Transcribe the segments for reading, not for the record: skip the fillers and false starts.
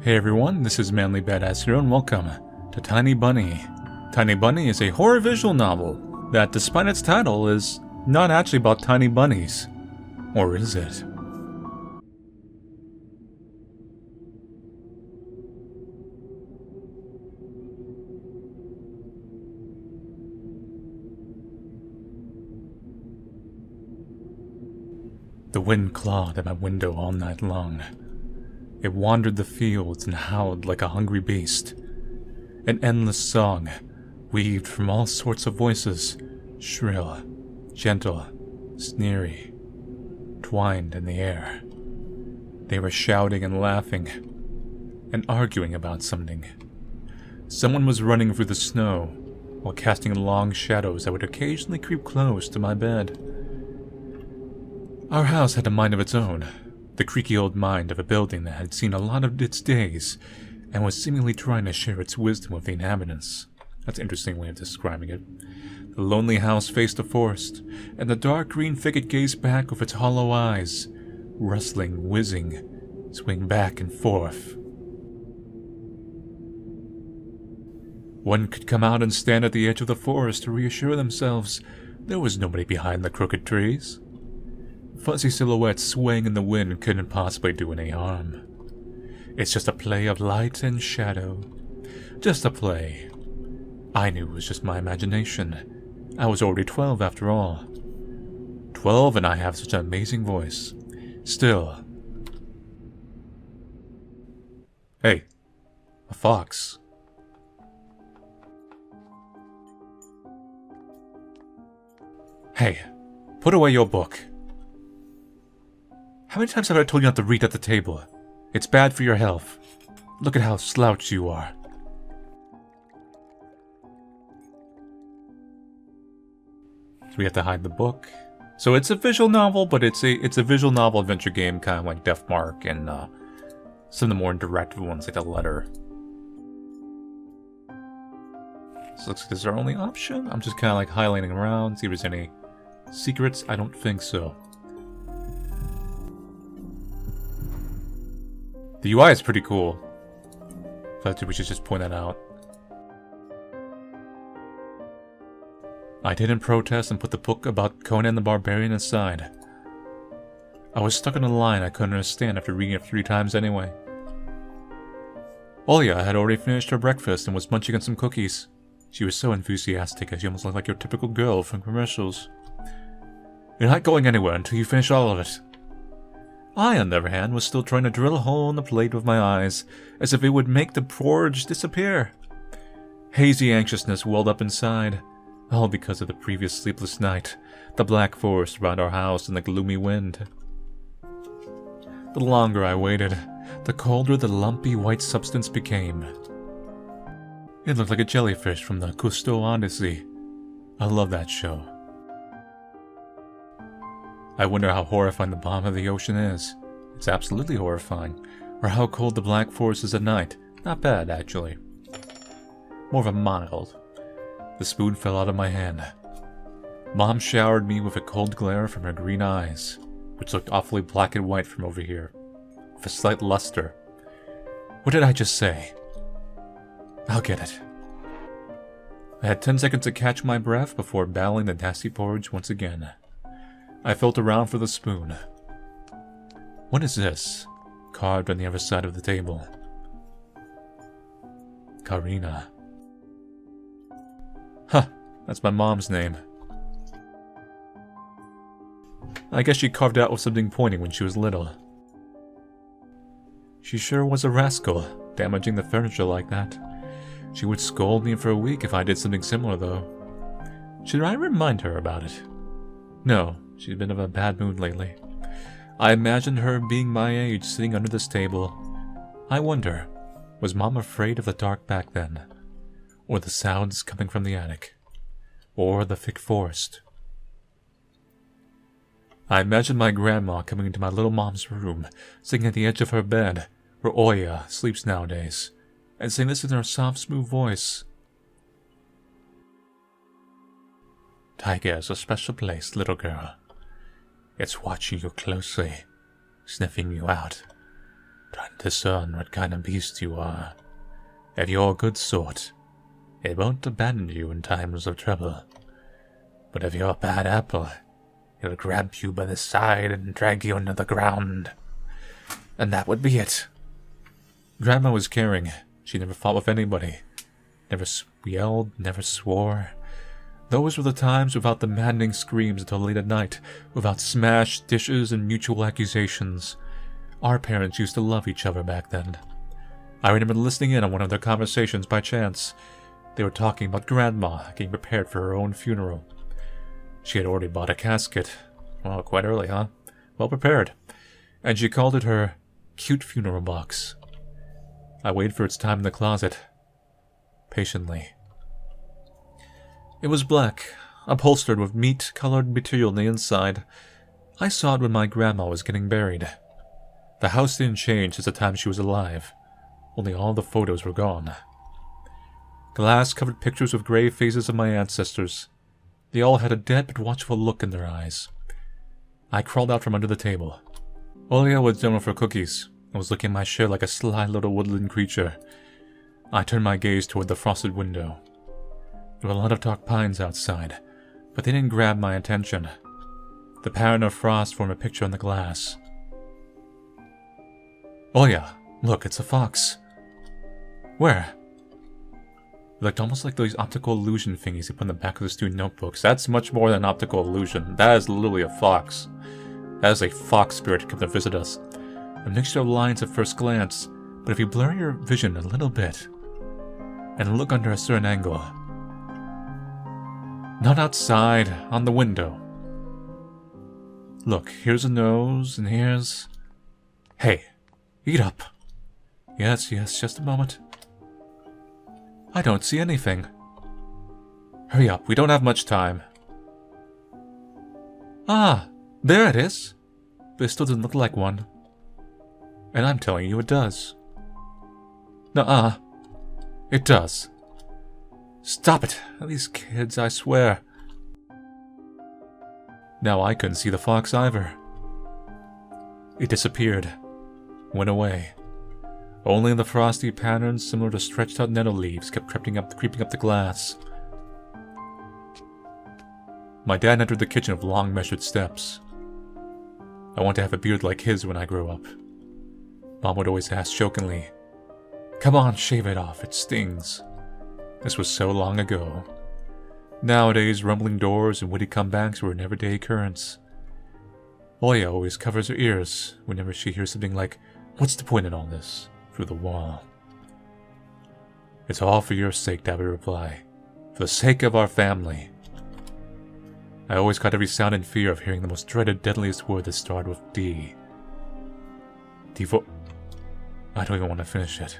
Hey everyone, this is Manly Badass Hero and welcome to Tiny Bunny. Tiny Bunny is a horror visual novel that, despite its title, is not actually about tiny bunnies. Or is it? The wind clawed at my window all night long. It wandered the fields and howled like a hungry beast. An endless song, weaved from all sorts of voices, shrill, gentle, sneery, twined in the air. They were shouting and laughing, and arguing about something. Someone was running through the snow, while casting long shadows that would occasionally creep close to my bed. Our house had a mind of its own, the creaky old mind of a building that had seen a lot of its days, and was seemingly trying to share its wisdom with the inhabitants. That's an interesting way of describing it. The lonely house faced the forest, and the dark green thicket gazed back with its hollow eyes, rustling, whizzing, swing back and forth. One could come out and stand at the edge of the forest to reassure themselves there was nobody behind the crooked trees. Fuzzy silhouettes swaying in the wind couldn't possibly do any harm. It's just a play of light and shadow. Just a play. I knew it was just my imagination. I was already 12 after all. 12 and I have such an amazing voice. Still. Hey, a fox. Hey, put away your book. How many times have I told you not to read at the table? It's bad for your health. Look at how slouched you are. So we have to hide the book. So it's a visual novel, but it's a visual novel adventure game, kind of like Death Mark and some of the more interactive ones, like The Letter. So looks like this is our only option. I'm just kind of like highlighting around, see if there's any secrets. I don't think so. The UI is pretty cool. I thought we should just point that out. I didn't protest and put the book about Conan the Barbarian aside. I was stuck in a line I couldn't understand after reading it 3 times anyway. Olya had already finished her breakfast and was munching on some cookies. She was so enthusiastic that she almost looked like your typical girl from commercials. You're not going anywhere until you finish all of it. I, on the other hand, was still trying to drill a hole in the plate with my eyes, as if it would make the porridge disappear. Hazy anxiousness welled up inside, all because of the previous sleepless night, the black forest around our house, and the gloomy wind. The longer I waited, the colder the lumpy white substance became. It looked like a jellyfish from the Cousteau Odyssey. I love that show. I wonder how horrifying the bottom of the ocean is. It's absolutely horrifying. Or how cold the black forest is at night. Not bad, actually. More of a mild. The spoon fell out of my hand. Mom showered me with a cold glare from her green eyes, which looked awfully black and white from over here, with a slight luster. What did I just say? I'll get it. I had 10 seconds to catch my breath before battling the nasty porridge once again. I felt around for the spoon. What is this? Carved on the other side of the table. Karina. Huh, that's my mom's name. I guess she carved out with something pointing when she was little. She sure was a rascal, damaging the furniture like that. She would scold me for a week if I did something similar, though. Should I remind her about it? No, she's been of a bad mood lately. I imagined her being my age, sitting under this table. I wonder, was Mom afraid of the dark back then? Or the sounds coming from the attic? Or the thick forest? I imagined my grandma coming into my little mom's room, sitting at the edge of her bed, where Oya sleeps nowadays, and saying this in her soft, smooth voice. Tiger is a special place, little girl. It's watching you closely, sniffing you out. trying to discern what kind of beast you are. If you're a good sort, it won't abandon you in times of trouble. But if you're a bad apple, it'll grab you by the side and drag you into the ground. And that would be it. Grandma was caring. She never fought with anybody. Never yelled, never swore. Those were the times without the maddening screams until late at night, without smashed dishes and mutual accusations. Our parents used to love each other back then. I remember listening in on one of their conversations by chance. They were talking about Grandma getting prepared for her own funeral. She had already bought a casket. Well, quite early, huh? Well prepared. And she called it her cute funeral box. I waited for its time in the closet. Patiently. It was black, upholstered with meat-colored material on the inside. I saw it when my grandma was getting buried. The house didn't change since the time she was alive. Only all the photos were gone. Glass covered pictures of grave faces of my ancestors. They all had a dead but watchful look in their eyes. I crawled out from under the table. Olia was done with her cookies and was looking at my chair like a sly little woodland creature. I turned my gaze toward the frosted window. There were a lot of dark pines outside, but they didn't grab my attention. The pattern of frost formed a picture on the glass. Olia, look, it's a fox. Where? It looked almost like those optical illusion thingies you put in the back of the student notebooks. That's much more than optical illusion. That is literally a fox. That is a fox spirit come to visit us. A mixture of lines at first glance, but if you blur your vision a little bit and look under a certain angle. Not outside, on the window. Look, here's a nose, and here's... Hey, eat up. Yes, just a moment. I don't see anything. Hurry up, we don't have much time. Ah, there it is. But it still doesn't look like one. And I'm telling you it does. Nuh-uh. It does. Stop it! These kids, I swear. Now I couldn't see the fox either. It disappeared. Went away. Only the frosty patterns similar to stretched out nettle leaves kept creeping up the glass. My dad entered the kitchen with long measured steps. I want to have a beard like his when I grow up. Mom would always ask jokingly, "Come on, shave it off, it stings." This was so long ago. Nowadays, rumbling doors and witty comebacks were an everyday occurrence. Oya always covers her ears whenever she hears something like, "What's the point in all this?" through the wall. "It's all for your sake," Dad would reply. "For the sake of our family." I always caught every sound in fear of hearing the most dreaded, deadliest word that started with D. I don't even want to finish it.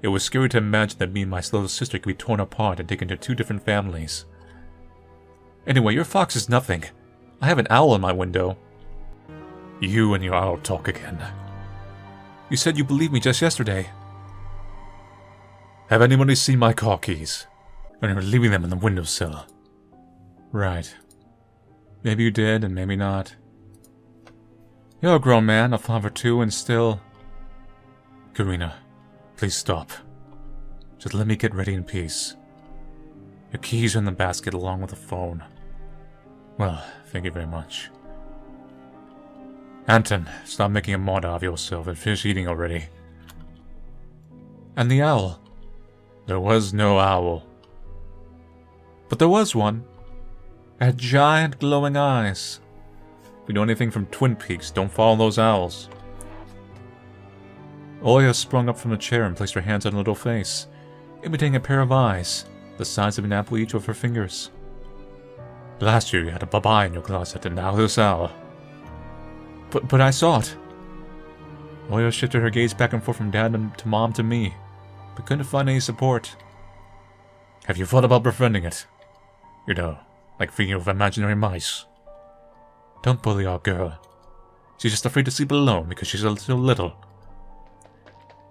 It was scary to imagine that me and my little sister could be torn apart and taken to two different families. Anyway, your fox is nothing. I have an owl in my window. You and your owl talk again. You said you believed me just yesterday. Have anybody seen my car keys? And you're leaving them in the windowsill. Right. Maybe you did, and maybe not. You're a grown man, a father too, and still... Karina, please stop. Just let me get ready in peace. Your keys are in the basket along with the phone. Well, thank you very much. Anton, stop making a martyr of yourself and finish eating already. And the owl? There was no owl. But there was one. It had giant glowing eyes. If you know anything from Twin Peaks, don't follow those owls. Oya sprung up from a chair and placed her hands on her little face, imitating a pair of eyes, the size of an apple each with her fingers. Last year you had a bye-bye in your closet, and now this owl. But I saw it. Oya shifted her gaze back and forth from Dad to Mom to me, but couldn't find any support. Have you thought about befriending it? You know, like feeding with imaginary mice. Don't bully our girl. She's just afraid to sleep alone because she's so little.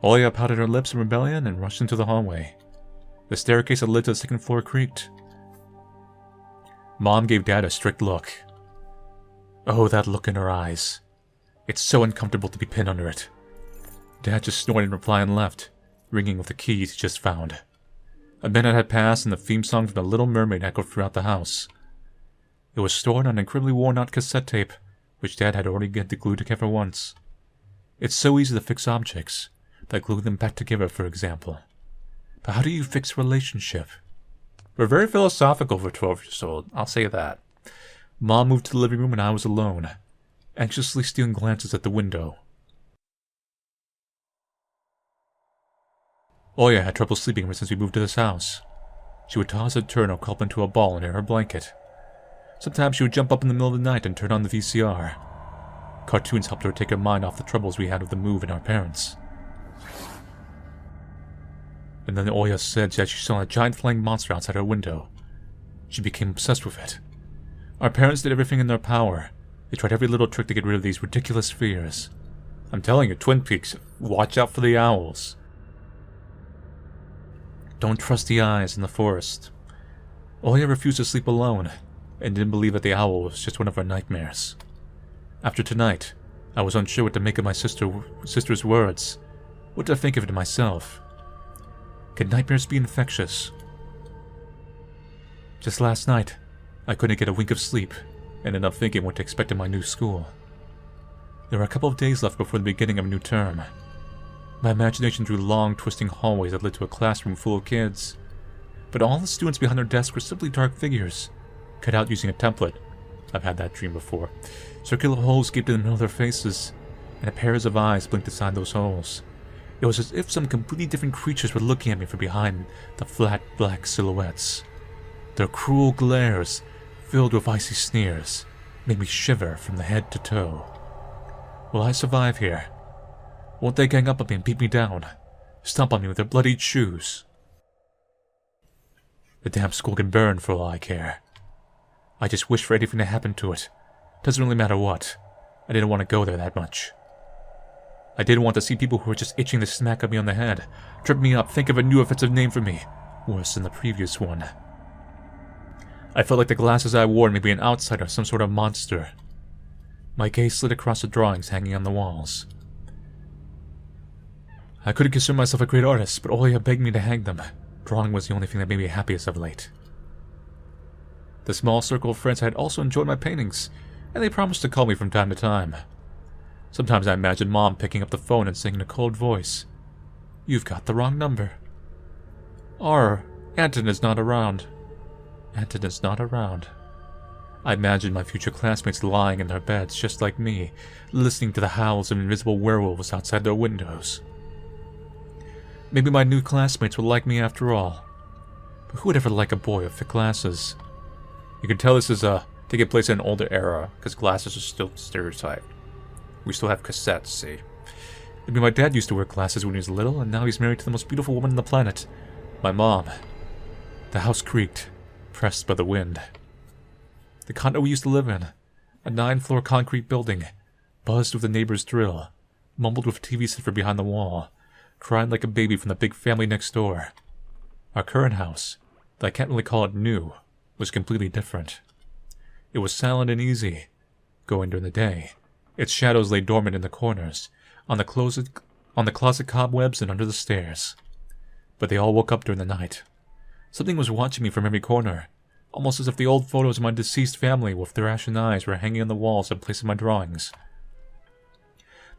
Oya pouted her lips in rebellion and rushed into the hallway. The staircase that led to the second floor creaked. Mom gave Dad a strict look. Oh, that look in her eyes. It's so uncomfortable to be pinned under it. Dad just snorted in reply and left, ringing with the keys he just found. A minute had passed and the theme song from The Little Mermaid echoed throughout the house. It was stored on an incredibly worn-out cassette tape, which Dad had already get glued together once. It's so easy to fix objects, like glue them back together, for example. But how do you fix a relationship? We're very philosophical for 12 years old, I'll say that. Mom moved to the living room and I was alone, anxiously stealing glances at the window. Oya had trouble sleeping ever since we moved to this house. She would toss and turn or curl up into a ball under her blanket. Sometimes she would jump up in the middle of the night and turn on the VCR. Cartoons helped her take her mind off the troubles we had with the move and our parents. And then Oya said that she saw a giant flying monster outside her window. She became obsessed with it. Our parents did everything in their power. They tried every little trick to get rid of these ridiculous fears. I'm telling you, Twin Peaks, watch out for the owls. Don't trust the eyes in the forest. Oya refused to sleep alone, and didn't believe that the owl was just one of her nightmares. After tonight, I was unsure what to make of my sister's words, what to think of it myself. Could nightmares be infectious? Just last night, I couldn't get a wink of sleep, and ended up thinking what to expect in my new school. There were a couple of days left before the beginning of a new term. My imagination drew long, twisting hallways that led to a classroom full of kids. But all the students behind their desks were simply dark figures, cut out using a template. I've had that dream before. Circular holes gaped in the middle of their faces, and pairs of eyes blinked inside those holes. It was as if some completely different creatures were looking at me from behind the flat, black silhouettes. Their cruel glares, filled with icy sneers, made me shiver from the head to toe. Will I survive here? Won't they gang up on me and beat me down? Stomp on me with their bloodied shoes? The damn school can burn for all I care. I just wish for anything to happen to it. Doesn't really matter what. I didn't want to go there that much. I didn't want to see people who were just itching to smack at me on the head, trip me up, think of a new offensive name for me, worse than the previous one. I felt like the glasses I wore made me an outsider, some sort of monster. My gaze slid across the drawings hanging on the walls. I couldn't consider myself a great artist, but Oya begged me to hang them. Drawing was the only thing that made me happiest of late. The small circle of friends had also enjoyed my paintings, and they promised to call me from time to time. Sometimes I imagined Mom picking up the phone and saying in a cold voice, "You've got the wrong number." Or, "Anton is not around." Anton is not around. I imagined my future classmates lying in their beds just like me, listening to the howls of invisible werewolves outside their windows. Maybe my new classmates would like me after all. But who would ever like a boy with thick glasses? You can tell this is taking place in an older era, because glasses are still stereotyped. We still have cassettes, see? Maybe my dad used to wear glasses when he was little, and now he's married to the most beautiful woman on the planet. My mom. The house creaked, pressed by the wind. The condo we used to live in, a 9-floor concrete building, buzzed with the neighbor's drill, mumbled with TV set from behind the wall, cried like a baby from the big family next door. Our current house, though I can't really call it new, was completely different. It was silent and easy, going during the day. Its shadows lay dormant in the corners, on the closet cobwebs and under the stairs. But they all woke up during the night. Something was watching me from every corner, almost as if the old photos of my deceased family with their ashen eyes were hanging on the walls in place of my drawings.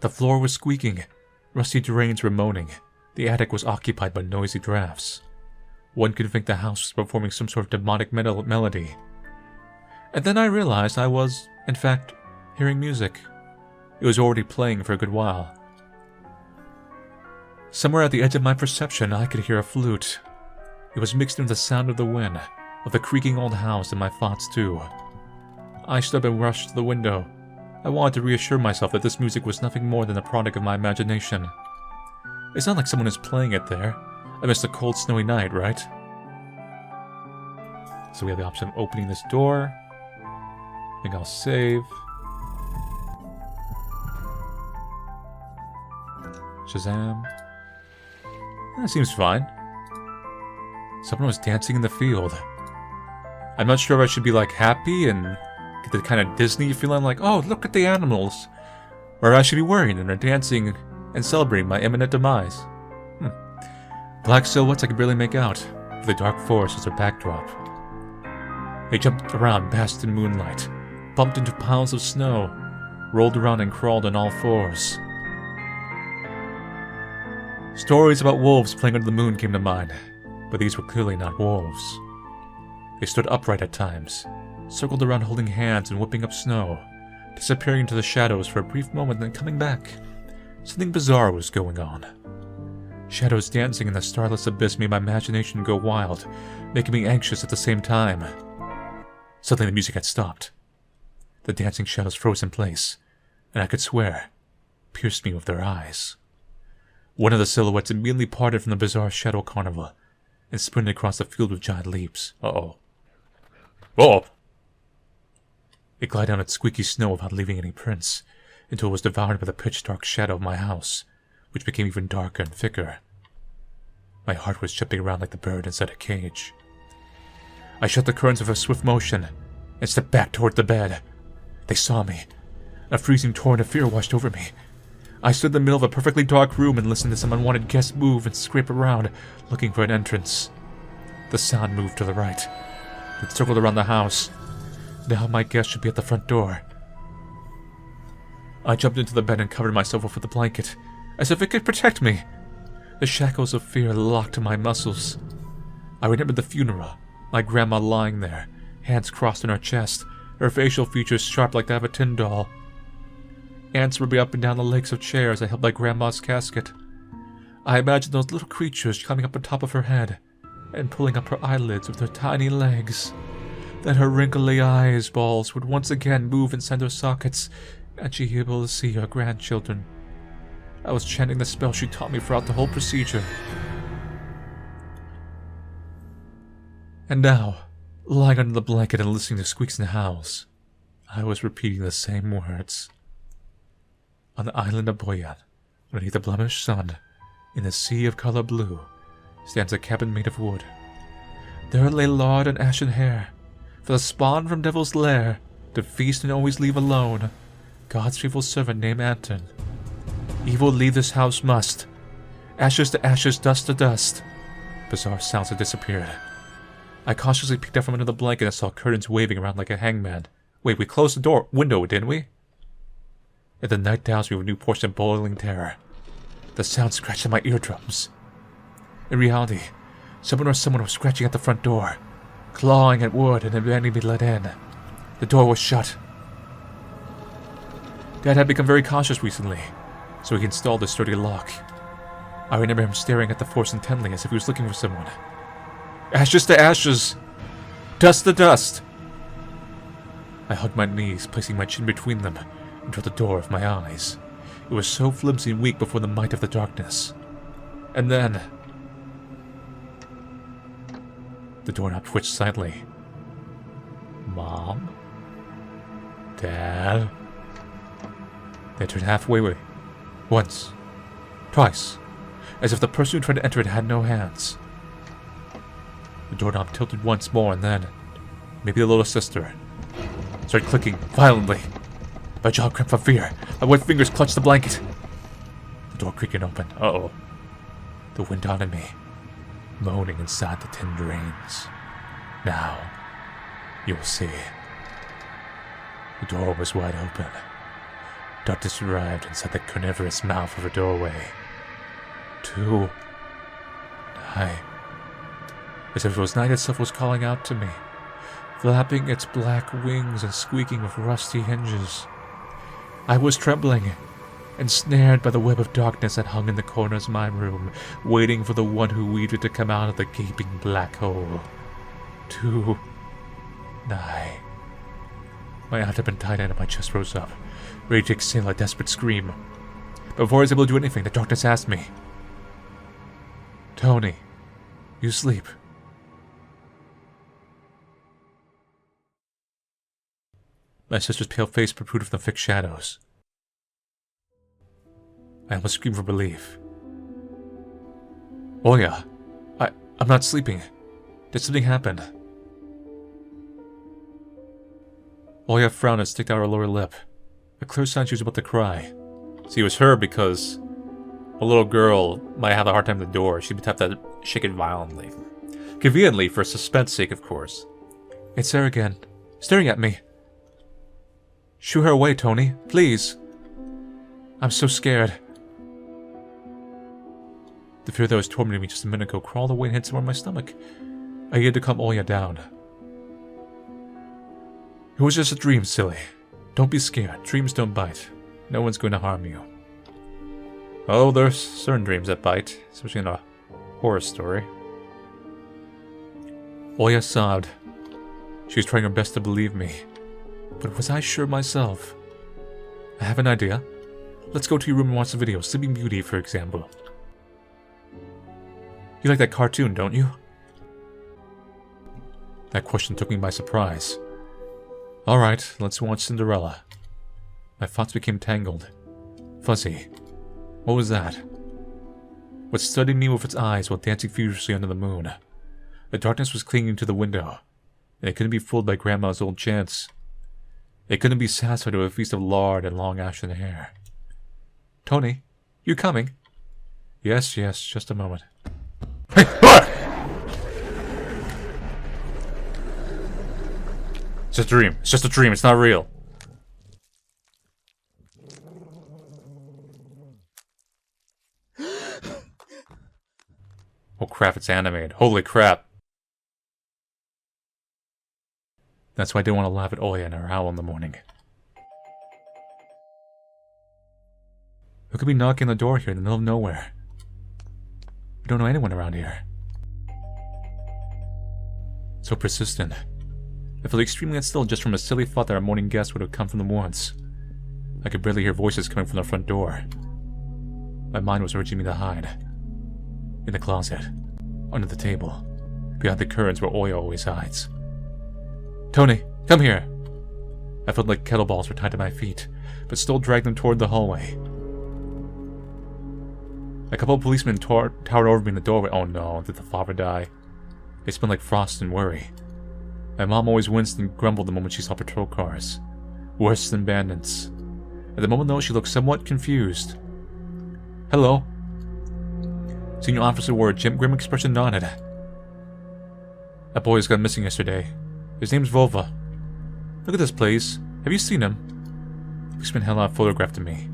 The floor was squeaking, rusty drains were moaning, the attic was occupied by noisy drafts. One could think the house was performing some sort of demonic melody. And then I realized I was, in fact, hearing music. It was already playing for a good while. Somewhere at the edge of my perception, I could hear a flute. It was mixed in with the sound of the wind, of the creaking old house and my thoughts too. I stood up and rushed to the window. I wanted to reassure myself that this music was nothing more than a product of my imagination. It's not like someone is playing it there. Amidst a cold, snowy night, right? So we have the option of opening this door. I think I'll save. Shazam. That seems fine. Someone was dancing in the field. I'm not sure if I should be like happy and get the kind of Disney feeling like, oh, look at the animals. Or I should be worried and they're dancing and celebrating my imminent demise. Black silhouettes I could barely make out, with the dark forest as their backdrop. They jumped around, basked in moonlight, bumped into piles of snow, rolled around and crawled on all fours. Stories about wolves playing under the moon came to mind, but these were clearly not wolves. They stood upright at times, circled around holding hands and whipping up snow, disappearing into the shadows for a brief moment, then coming back. Something bizarre was going on. Shadows dancing in the starless abyss made my imagination go wild, making me anxious at the same time. Suddenly the music had stopped. The dancing shadows froze in place, and I could swear, pierced me with their eyes. One of the silhouettes immediately parted from the bizarre shadow carnival, and sprinted across the field with giant leaps. Uh-oh. Oh! It glided down its squeaky snow without leaving any prints, until it was devoured by the pitch-dark shadow of my house, which became even darker and thicker. My heart was jumping around like the bird inside a cage. I shut the curtains with a swift motion, and stepped back toward the bed. They saw me. A freezing torrent of fear washed over me. I stood in the middle of a perfectly dark room and listened to some unwanted guest move and scrape around, looking for an entrance. The sound moved to the right. It circled around the house. Now my guest should be at the front door. I jumped into the bed and covered myself up with a blanket, as if it could protect me. The shackles of fear locked my muscles. I remembered the funeral, my grandma lying there, hands crossed on her chest, her facial features sharp like that of a tin doll. Ants rubbing up and down the legs of chairs I held my grandma's casket. I imagined those little creatures climbing up on top of her head and pulling up her eyelids with their tiny legs. Then her wrinkly eyeballs would once again move inside their sockets, and she'd be able to see her grandchildren. I was chanting the spell she taught me throughout the whole procedure. And now, lying under the blanket and listening to squeaks and howls, I was repeating the same words. On the island of Boyan, beneath the blemished sun, in a sea of color blue, stands a cabin made of wood. There lay lard and ashen hair, for the spawn from devil's lair, to feast and always leave alone, God's faithful servant named Anton. Evil leave this house must. Ashes to ashes, dust to dust. Bizarre sounds had disappeared. I cautiously peeked out from under the blanket and saw curtains waving around like a hangman. Wait, we closed the window, didn't we? And the night doused me with a new portion of boiling terror. The sound scratched at my eardrums. In reality, someone was scratching at the front door, clawing at wood and demanding me let in. The door was shut. Dad had become very cautious recently, so he installed a sturdy lock. I remember him staring at the force intently as if he was looking for someone. Ashes to ashes! Dust to dust! I hugged my knees, placing my chin between them, and toward the door of my eyes. It was so flimsy and weak before the might of the darkness. And then... the doorknob twitched slightly. Mom? Dad? They turned halfway. Once. Twice. As if the person who tried to enter it had no hands. The doorknob tilted once more, and then... maybe the little sister... started clicking violently. My jaw cramped from fear. My wet fingers clutched the blanket. The door creaking open. Uh-oh. The wind haunted me, moaning inside the tin drains. Now, you'll see. The door was wide open. Darkness arrived inside the carnivorous mouth of a doorway. 2 night. As if it was night itself was calling out to me, flapping its black wings and squeaking with rusty hinges. I was trembling, ensnared by the web of darkness that hung in the corners of my room, waiting for the one who weaved it to come out of the gaping black hole. 2 night. My hand had been tied in and my chest rose up, ready to exhale a desperate scream. But before I was able to do anything, the darkness asked me, Tony, you sleep? My sister's pale face protruded from the thick shadows. I almost screamed from relief. Oya, I'm not sleeping. Did something happen? Oya frowned and sticked out her lower lip, a clear sign she was about to cry. See, it was her because A little girl might have a hard time with the door. She'd have to shake it violently. Conveniently, for suspense sake, of course. It's there again, staring at me. Shoo her away, Tony, please. I'm so scared. The fear that was tormenting me just a minute ago crawled away and hit somewhere in my stomach. I had to calm Oya down. It was just a dream, silly. Don't be scared. Dreams don't bite. No one's going to harm you. Oh, there's certain dreams that bite, especially in a horror story. Oya sobbed. She was trying her best to believe me. But was I sure myself? I have an idea. Let's go to your room and watch the video. Sleeping Beauty, for example. You like that cartoon, don't you? That question took me by surprise. Alright, let's watch Cinderella. My thoughts became tangled. Fuzzy. What was that? What studied me with its eyes while dancing furiously under the moon. The darkness was clinging to the window, and it couldn't be fooled by Grandma's old chants. It couldn't be satisfied with a feast of lard and long ashen hair. Tony, you coming? Yes, just a moment. Hey! It's just a dream. It's just a dream. It's not real. Oh crap, it's animated. Holy crap. That's why I didn't want to laugh at Oya and her howl in the morning. Who could be knocking on the door here in the middle of nowhere? We don't know anyone around here. So persistent. I felt extremely unstill just from a silly thought that our morning guest would have come from the woods. I could barely hear voices coming from the front door. My mind was urging me to hide. In the closet. Under the table. Behind the curtains where Oya always hides. Tony, come here! I felt like kettleballs were tied to my feet, but still dragged them toward the hallway. A couple of policemen towered over me in the doorway. Oh no, did the father die? They smelled like frost and worry. My mom always winced and grumbled the moment she saw patrol cars. Worse than bandits. At the moment though, she looked somewhat confused. Hello? Senior Officer wore a grim expression nodded. That boy has gone missing yesterday. His name's Volva. Look at this place. Have you seen him? The policeman held out a photograph to me.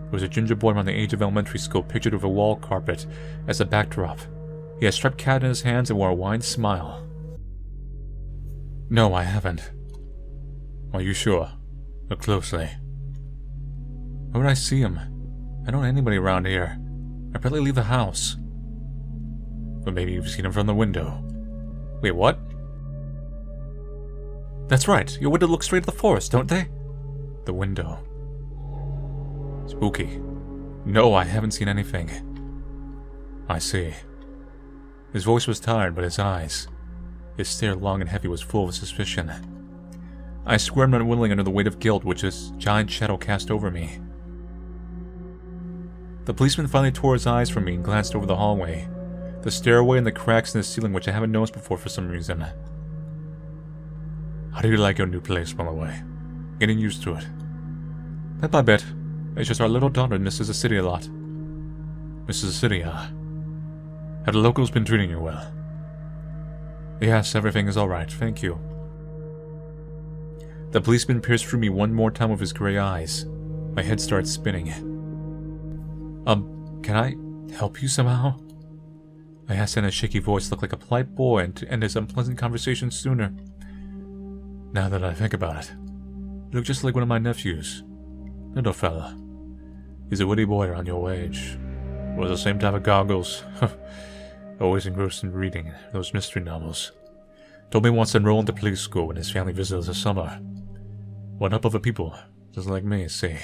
There was a ginger boy around the age of elementary school pictured with a wall carpet as a backdrop. He had a striped cat in his hands and wore a wide smile. No, I haven't. Are you sure? Look closely. Where would I see him? I don't know anybody around here. I barely leave the house. But maybe you've seen him from the window. Wait, what? That's right. Your window looks straight at the forest, don't they? The window. Spooky. No, I haven't seen anything. I see. His voice was tired, but his eyes, his stare long and heavy, was full of suspicion. I squirmed unwillingly under the weight of guilt which this giant shadow cast over me. The policeman finally tore his eyes from me and glanced over the hallway, the stairway and the cracks in the ceiling which I haven't noticed before for some reason. How do you like your new place, by the way? Getting used to it? Bit by bit. It's just our little daughter misses the city a lot. Misses the city, huh? Have the locals been treating you well? Yes, everything is alright, thank you. The policeman pierced through me one more time with his gray eyes. My head started spinning. Can I help you somehow? I asked in a shaky voice, looked like a polite boy, and to end this unpleasant conversation sooner. Now that I think about it, you look just like one of my nephews. Little fella. He's a witty boy around your age. Wears the same type of goggles. Always engrossed in reading those mystery novels. Told me once to enroll into police school when his family visited this summer. One up other people, just like me, see.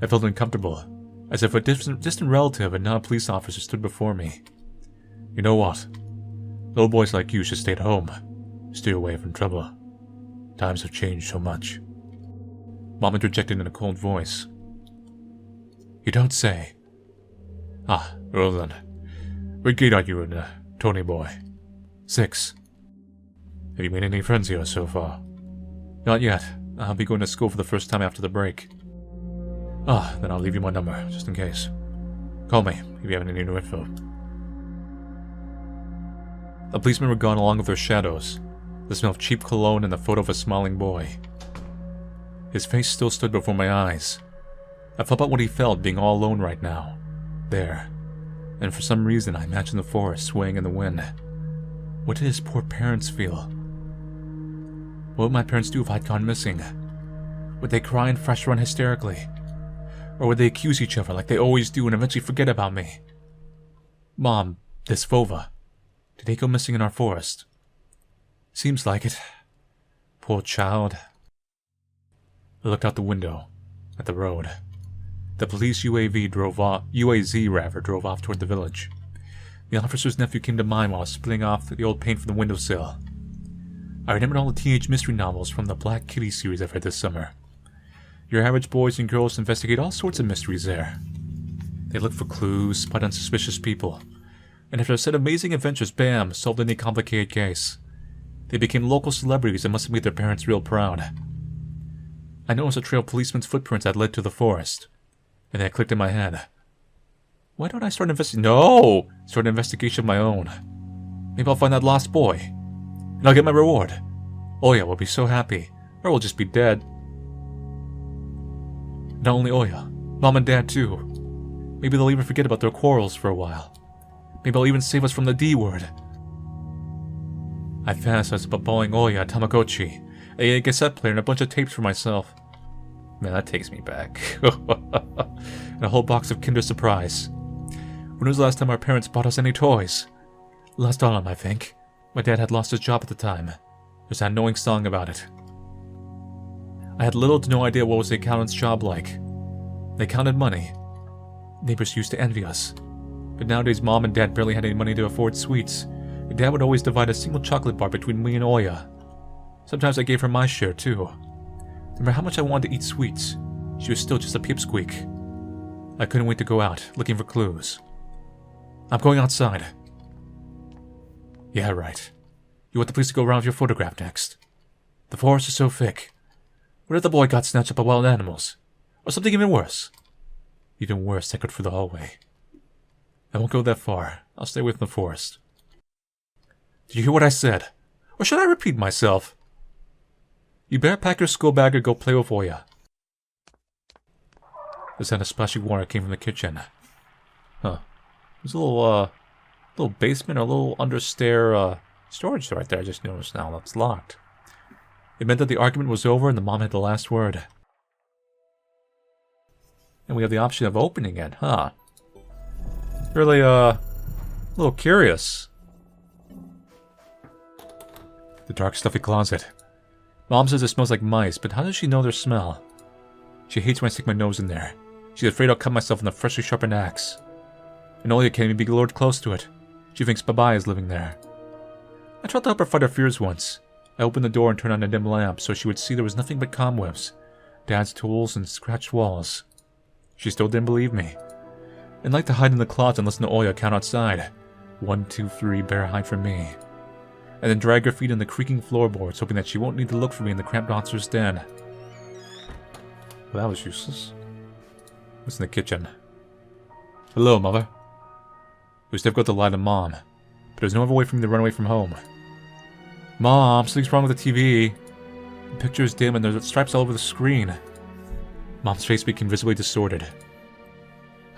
I felt uncomfortable, as if a distant relative and not a police officer stood before me. You know what? Little boys like you should stay at home. Steer away from trouble. Times have changed so much. Mom interjected in a cold voice. You don't say. Ah, well then. What grade are you in, Tony boy? 6. Have you made any friends here so far? Not yet. I'll be going to school for the first time after the break. Then I'll leave you my number, just in case. Call me if you have any new info. The policemen were gone along with their shadows, the smell of cheap cologne and the photo of a smiling boy. His face still stood before my eyes. I thought about what he felt being all alone right now, there, and for some reason I imagined the forest swaying in the wind. What did his poor parents feel? What would my parents do if I'd gone missing? Would they cry and fresh run hysterically? Or would they accuse each other like they always do and eventually forget about me? Mom, this Vova, did he go missing in our forest? Seems like it. Poor child. I looked out the window, at the road. The police UAZ drove off toward the village. The officer's nephew came to mind while I was splitting off the old paint from the windowsill. I remembered all the teenage mystery novels from the Black Kitty series I've read this summer. Your average boys and girls investigate all sorts of mysteries there. They look for clues, spot unsuspicious people, and after a set of amazing adventures, bam, solved any complicated case. They became local celebrities and must have made their parents real proud. I noticed a trail of policemen's footprints that led to the forest, and then it clicked in my head. Why don't I start an investigation of my own? Maybe I'll find that lost boy, and I'll get my reward. Oya will be so happy, or we'll just be dead. Not only Oya, Mom and Dad too. Maybe they'll even forget about their quarrels for a while. Maybe they'll even save us from the D word. I fantasized about buying Oya a Tamagotchi, a cassette player, and a bunch of tapes for myself. Man, that takes me back. And a whole box of Kinder Surprise. When was the last time our parents bought us any toys? Last autumn, I think. My dad had lost his job at the time. There's that annoying song about it. I had little to no idea what was the accountant's job like. They counted money. Neighbors used to envy us. But nowadays Mom and Dad barely had any money to afford sweets, and Dad would always divide a single chocolate bar between me and Oya. Sometimes I gave her my share, too. No matter how much I wanted to eat sweets, she was still just a pipsqueak. I couldn't wait to go out, looking for clues. I'm going outside. Yeah, right. You want the police to go around with your photograph next. The forest is so thick. What if the boy got snatched up by wild animals? Or something even worse? Even worse, echoed through the hallway. I won't go that far. I'll stay away from the forest. Did you hear what I said? Or should I repeat myself? You better pack your school bag or go play with Oya. The sound of splashing water came from the kitchen. Huh. There's a little basement or a little understair, storage right there I just noticed now. That's locked. It meant that the argument was over and the mom had the last word. And we have the option of opening it, huh? Really, a little curious. The dark, stuffy closet. Mom says it smells like mice, but how does she know their smell? She hates when I stick my nose in there. She's afraid I'll cut myself with a freshly sharpened axe. And Oya can't even be lured close to it. She thinks Babai is living there. I tried to help her fight her fears once. I opened the door and turned on a dim lamp so she would see there was nothing but cobwebs, Dad's tools, and scratched walls. She still didn't believe me, and liked to hide in the closet and listen to Oya count outside. 1, 2, 3, bear hide from me. And then drag her feet in the creaking floorboards, hoping that she won't need to look for me in the cramped monster's den. Well, that was useless. What's in the kitchen? Hello, Mother. It was difficult to lie to Mom, but there was no other way for me to run away from home. Mom, something's wrong with the TV. The picture is dim and there's stripes all over the screen. Mom's face became visibly distorted.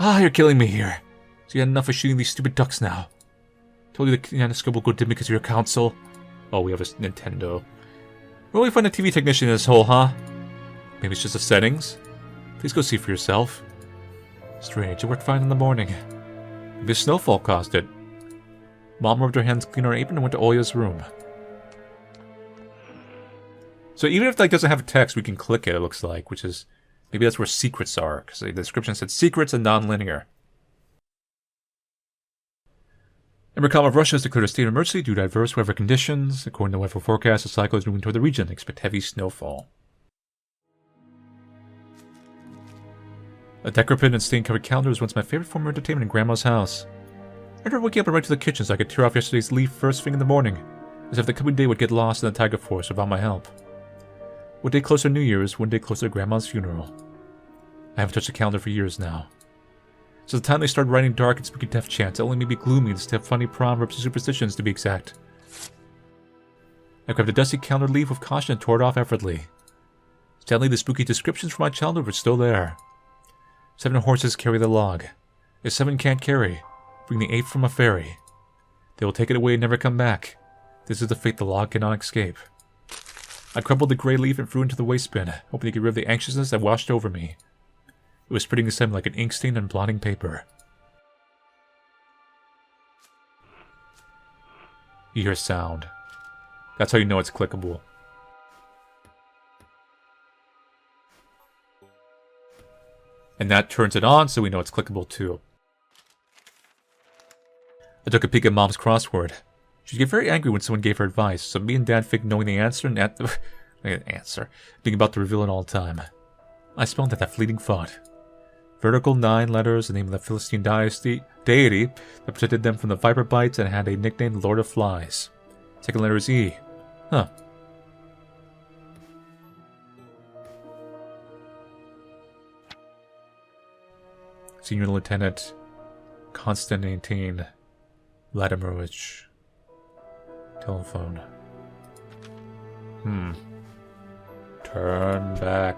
You're killing me here. So you had enough of shooting these stupid ducks now. Told you the kinetoscope will go dim because of your console. Oh, we have a Nintendo. Where will we find a TV technician in this hole, huh? Maybe it's just the settings? Please go see for yourself. Strange, it worked fine in the morning. Maybe a snowfall caused it. Mom rubbed her hands clean on her apron and went to Oya's room. So even if that doesn't have text, we can click it, it looks like, which is... Maybe that's where secrets are, because the description said secrets and non-linear. Emmercom of Russia has declared a state of emergency due to adverse weather conditions. According to the weather forecast, the cyclone is moving toward the region. Expect heavy snowfall. A decrepit and stain-covered calendar was once my favorite form of entertainment in Grandma's house. I remember waking up and running to the kitchen so I could tear off yesterday's leaf first thing in the morning, as if the coming day would get lost in the tiger forest without my help. One day closer to New Year's, one day closer to Grandma's funeral. I haven't touched a calendar for years now. So the time they started writing dark and spooky death chants, it only made me gloomy instead of funny proverbs and superstitions, to be exact. I grabbed a dusty calendar leaf with caution and tore it off effortlessly. Sadly, the spooky descriptions from my childhood were still there. 7 horses carry the log. If 7 can't carry, bring the 8th from a ferry. They will take it away and never come back. This is the fate the log cannot escape. I crumpled the gray leaf and threw it into the waste bin, hoping to get rid of the anxiousness that washed over me. It was spreading aside like an ink stain on blotting paper. You hear sound. That's how you know it's clickable. And that turns it on, so we know it's clickable too. I took a peek at Mom's crossword. She'd get very angry when someone gave her advice, so me and Dad faked knowing the answer and being about to reveal it all the time. I spelled out that fleeting thought. Vertical 9 letters, the name of the Philistine deity that protected them from the viper bites and had a nickname, Lord of Flies. Second letter is E. Huh. Senior Lieutenant Konstantin Vladimirovich. Telephone. Turn back.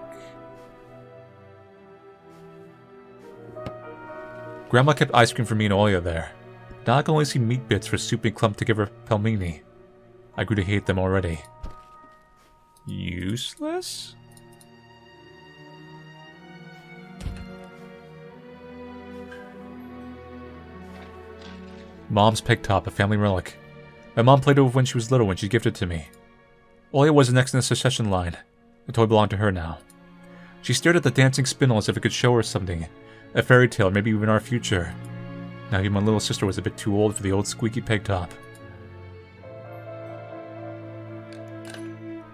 Grandma kept ice cream for me and Oya there. Now I can only see meat bits for soup and clumped together pelmeni. I grew to hate them already. Useless? Mom's peg top, a family relic. My mom played it with when she was little when she gifted it to me. Oya was the next in the succession line. The toy belonged to her now. She stared at the dancing spindle as if it could show her something. A fairy tale, maybe even our future. Now even my little sister was a bit too old for the old squeaky peg top.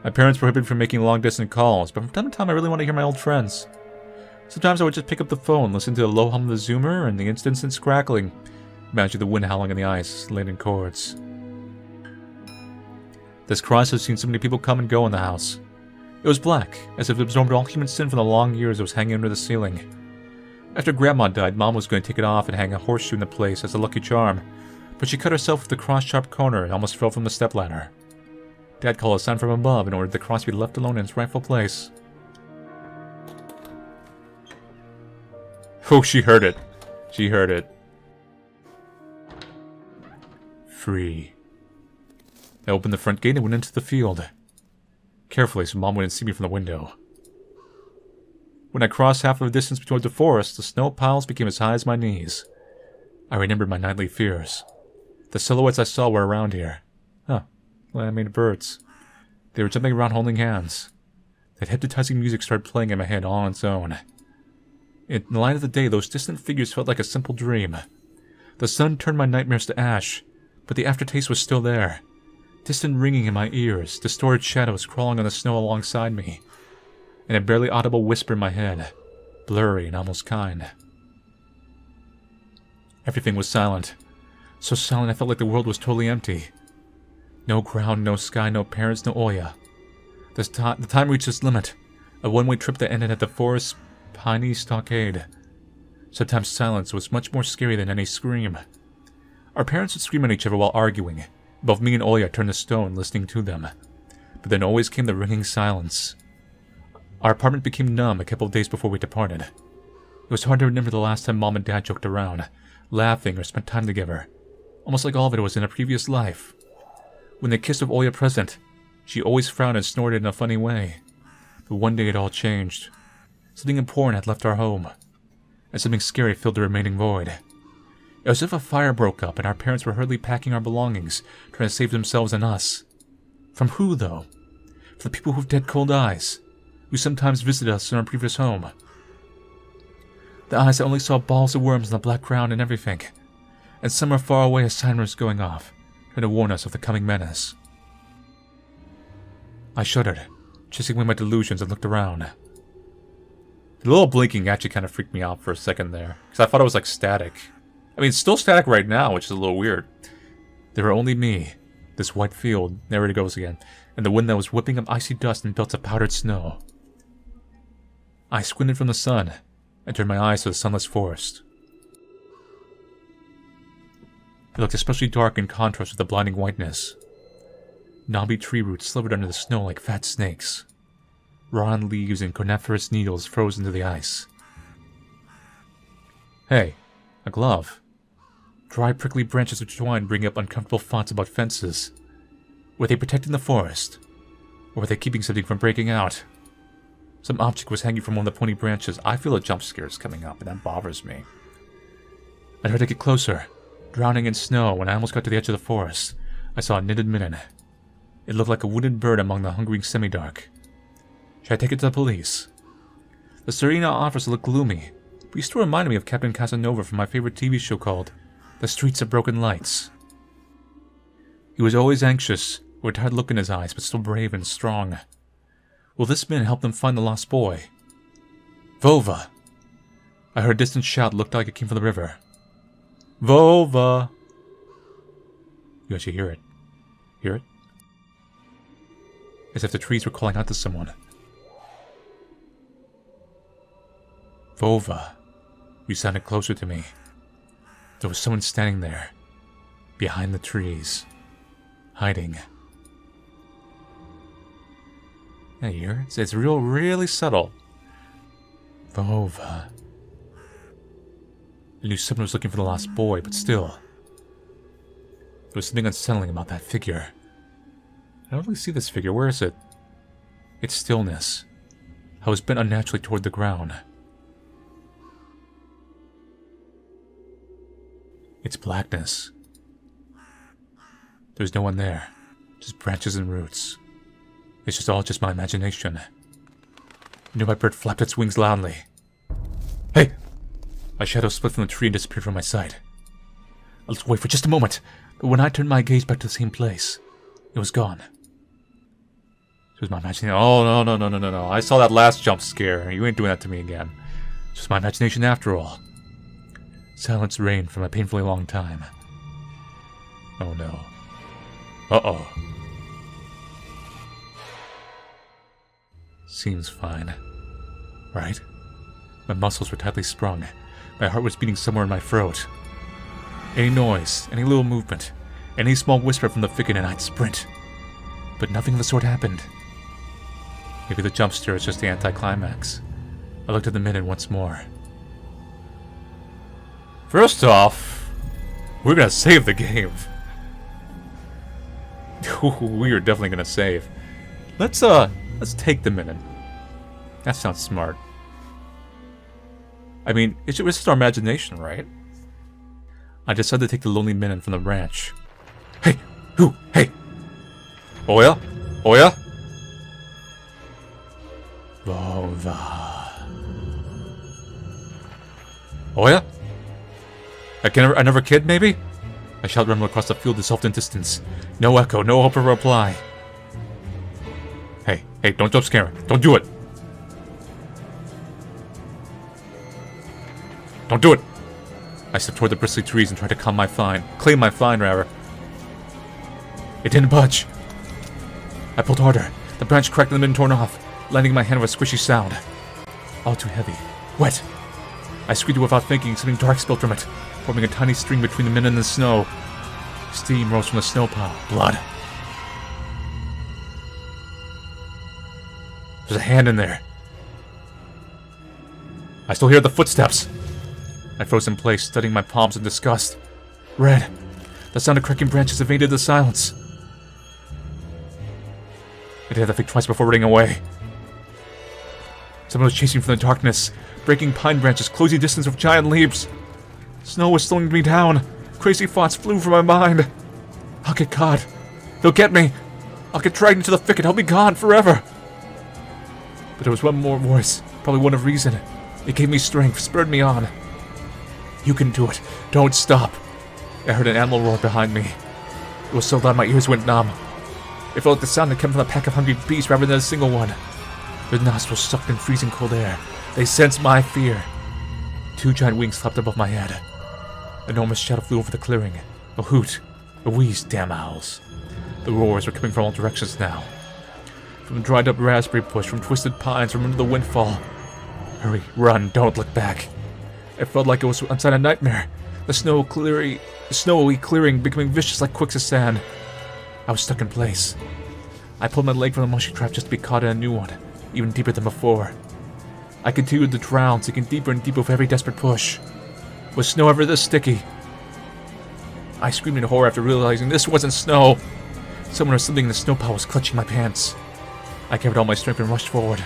My parents prohibited from making long-distance calls, but from time to time I really want to hear my old friends. Sometimes I would just pick up the phone, listen to the low hum of the zoomer and the instant crackling. Imagine the wind howling on the ice, laden cords. This cross has seen so many people come and go in the house. It was black, as if it absorbed all human sin from the long years it was hanging under the ceiling. After Grandma died, Mom was going to take it off and hang a horseshoe in the place as a lucky charm, but she cut herself with the cross-sharp corner and almost fell from the stepladder. Dad called a sign from above and ordered the cross to be left alone in its rightful place. Oh, she heard it. She heard it. Free. I opened the front gate and went into the field. Carefully, so Mom wouldn't see me from the window. When I crossed half of the distance toward the forest, the snow piles became as high as my knees. I remembered my nightly fears. The silhouettes I saw were around here. Huh. Animated birds. They were jumping around holding hands. That hypnotizing music started playing in my head all on its own. In the light of the day, those distant figures felt like a simple dream. The sun turned my nightmares to ash, but the aftertaste was still there. Distant ringing in my ears, distorted shadows crawling on the snow alongside me, and a barely audible whisper in my head, blurry and almost kind. Everything was silent. So silent I felt like the world was totally empty. No ground, no sky, no parents, no Oya. The time reached its limit, a one-way trip that ended at the forest's piney stockade. Sometimes silence was much more scary than any scream. Our parents would scream at each other while arguing. Both me and Oya turned to stone listening to them. But then always came the ringing silence. Our apartment became numb a couple of days before we departed. It was hard to remember the last time Mom and Dad joked around, laughing or spent time together. Almost like all of it was in a previous life. When they kissed with Oya present, she always frowned and snorted in a funny way. But one day it all changed. Something important had left our home, and something scary filled the remaining void. It was as if a fire broke up and our parents were hurriedly packing our belongings, trying to save themselves and us. From who, though? From the people who've dead cold eyes, who sometimes visit us in our previous home. The eyes that only saw balls of worms on the black ground and everything. And somewhere far away a siren was going off, trying to warn us of the coming menace. I shuddered, chasing away my delusions and looked around. The little blinking actually kind of freaked me out for a second there, because I thought it was like static. I mean, it's still static right now, which is a little weird. There were only me, This white field, there it goes again, and the wind that was whipping up icy dust and belts of powdered snow. I squinted from the sun and turned my eyes to the sunless forest. It looked especially dark in contrast with the blinding whiteness. Knobby tree roots slivered under the snow like fat snakes. Rotten leaves and coniferous needles froze into the ice. Hey, a glove. Dry, prickly branches of twine bring up uncomfortable thoughts about fences. Were they protecting the forest? Or were they keeping something from breaking out? Some object was hanging from one of the pointy branches. I feel a jump scare is coming up, and that bothers me. I tried to get closer, drowning in snow. When I almost got to the edge of the forest, I saw a knitted mitten. It looked like a wounded bird among the hungering semi-dark. Should I take it to the police? The Serena officer looked gloomy, but he still reminded me of Captain Casanova from my favorite TV show called The Streets of Broken Lights. He was always anxious, with a tired look in his eyes, but still brave and strong. Will this man help them find the lost boy? Vova! I heard a distant shout, looked like it came from the river. Vova! You actually hear it. Hear it? As if the trees were calling out to someone. Vova. You sounded closer to me. There was someone standing there. Behind the trees. Hiding. Yeah, you hear it? It's really subtle. Vova. I knew someone was looking for the lost boy, but still. There was something unsettling about that figure. I don't really see this figure. Where is it? Its stillness. How it was bent unnaturally toward the ground. Its blackness. There's no one there. Just branches and roots. It's all just my imagination. A nearby bird flapped its wings loudly. Hey! My shadow split from the tree and disappeared from my sight. I looked away for just a moment, but when I turned my gaze back to the same place, it was gone. It was my imagination. Oh, no. I saw that last jump scare. You ain't doing that to me again. It's just my imagination after all. Silence reigned for a painfully long time. Oh no. Uh-oh. Seems fine. Right? My muscles were tightly sprung. My heart was beating somewhere in my throat. Any noise, any little movement, any small whisper from the thicket and I'd sprint. But nothing of the sort happened. Maybe the jump scare is just the anticlimax. I looked at the minute once more. First off, we're gonna save the game. We are definitely gonna save. Let's take the minute. That sounds smart. I mean, it's just our imagination, right? I decided to take the lonely minute from the branch. Hey! Who? Hey! Oya? Oya? Vova. Oya? I never kid, maybe? I shouted rumble across the field dissolved in distance. No echo, no hope of a reply. Hey, don't jump scare me. Don't do it. Don't do it! I stepped toward the bristly trees and tried to claim my find, rather. It didn't budge. I pulled harder. The branch cracked and the mitten torn off, landing in my hand with a squishy sound. All too heavy. Wet. I squeezed it without thinking. Something dark spilled from it, forming a tiny stream between the mitten and the snow. Steam rose from the snow pile. Blood. There's a hand in there. I still hear the footsteps. I froze in place, studying my palms in disgust. Red. The sound of cracking branches evaded the silence. I did that thing twice before running away. Someone was chasing from the darkness, breaking pine branches, closing distance with giant leaps. Snow was slowing me down. Crazy thoughts flew from my mind. I'll get caught. They'll get me. I'll get dragged into the thicket. I'll be gone forever. But there was one more voice, probably one of reason. It gave me strength, spurred me on. You can do it. Don't stop. I heard an animal roar behind me. It was so loud my ears went numb. It felt like the sound that came from a pack of hungry beasts rather than a single one. Their nostrils sucked in freezing cold air. They sensed my fear. Two giant wings flapped above my head. An enormous shadow flew over the clearing. A hoot. A wheeze, damn owls. The roars were coming from all directions now. From the dried up raspberry bush, from twisted pines, from under the windfall. Hurry, run, don't look back. It felt like it was inside a nightmare. The snowy clearing becoming vicious like quicks of sand. I was stuck in place. I pulled my leg from the mushy trap just to be caught in a new one, even deeper than before. I continued to drown, sinking deeper and deeper with every desperate push. Was snow ever this sticky? I screamed in horror after realizing this wasn't snow. Someone or something in the snow pile was clutching my pants. I gathered all my strength and rushed forward.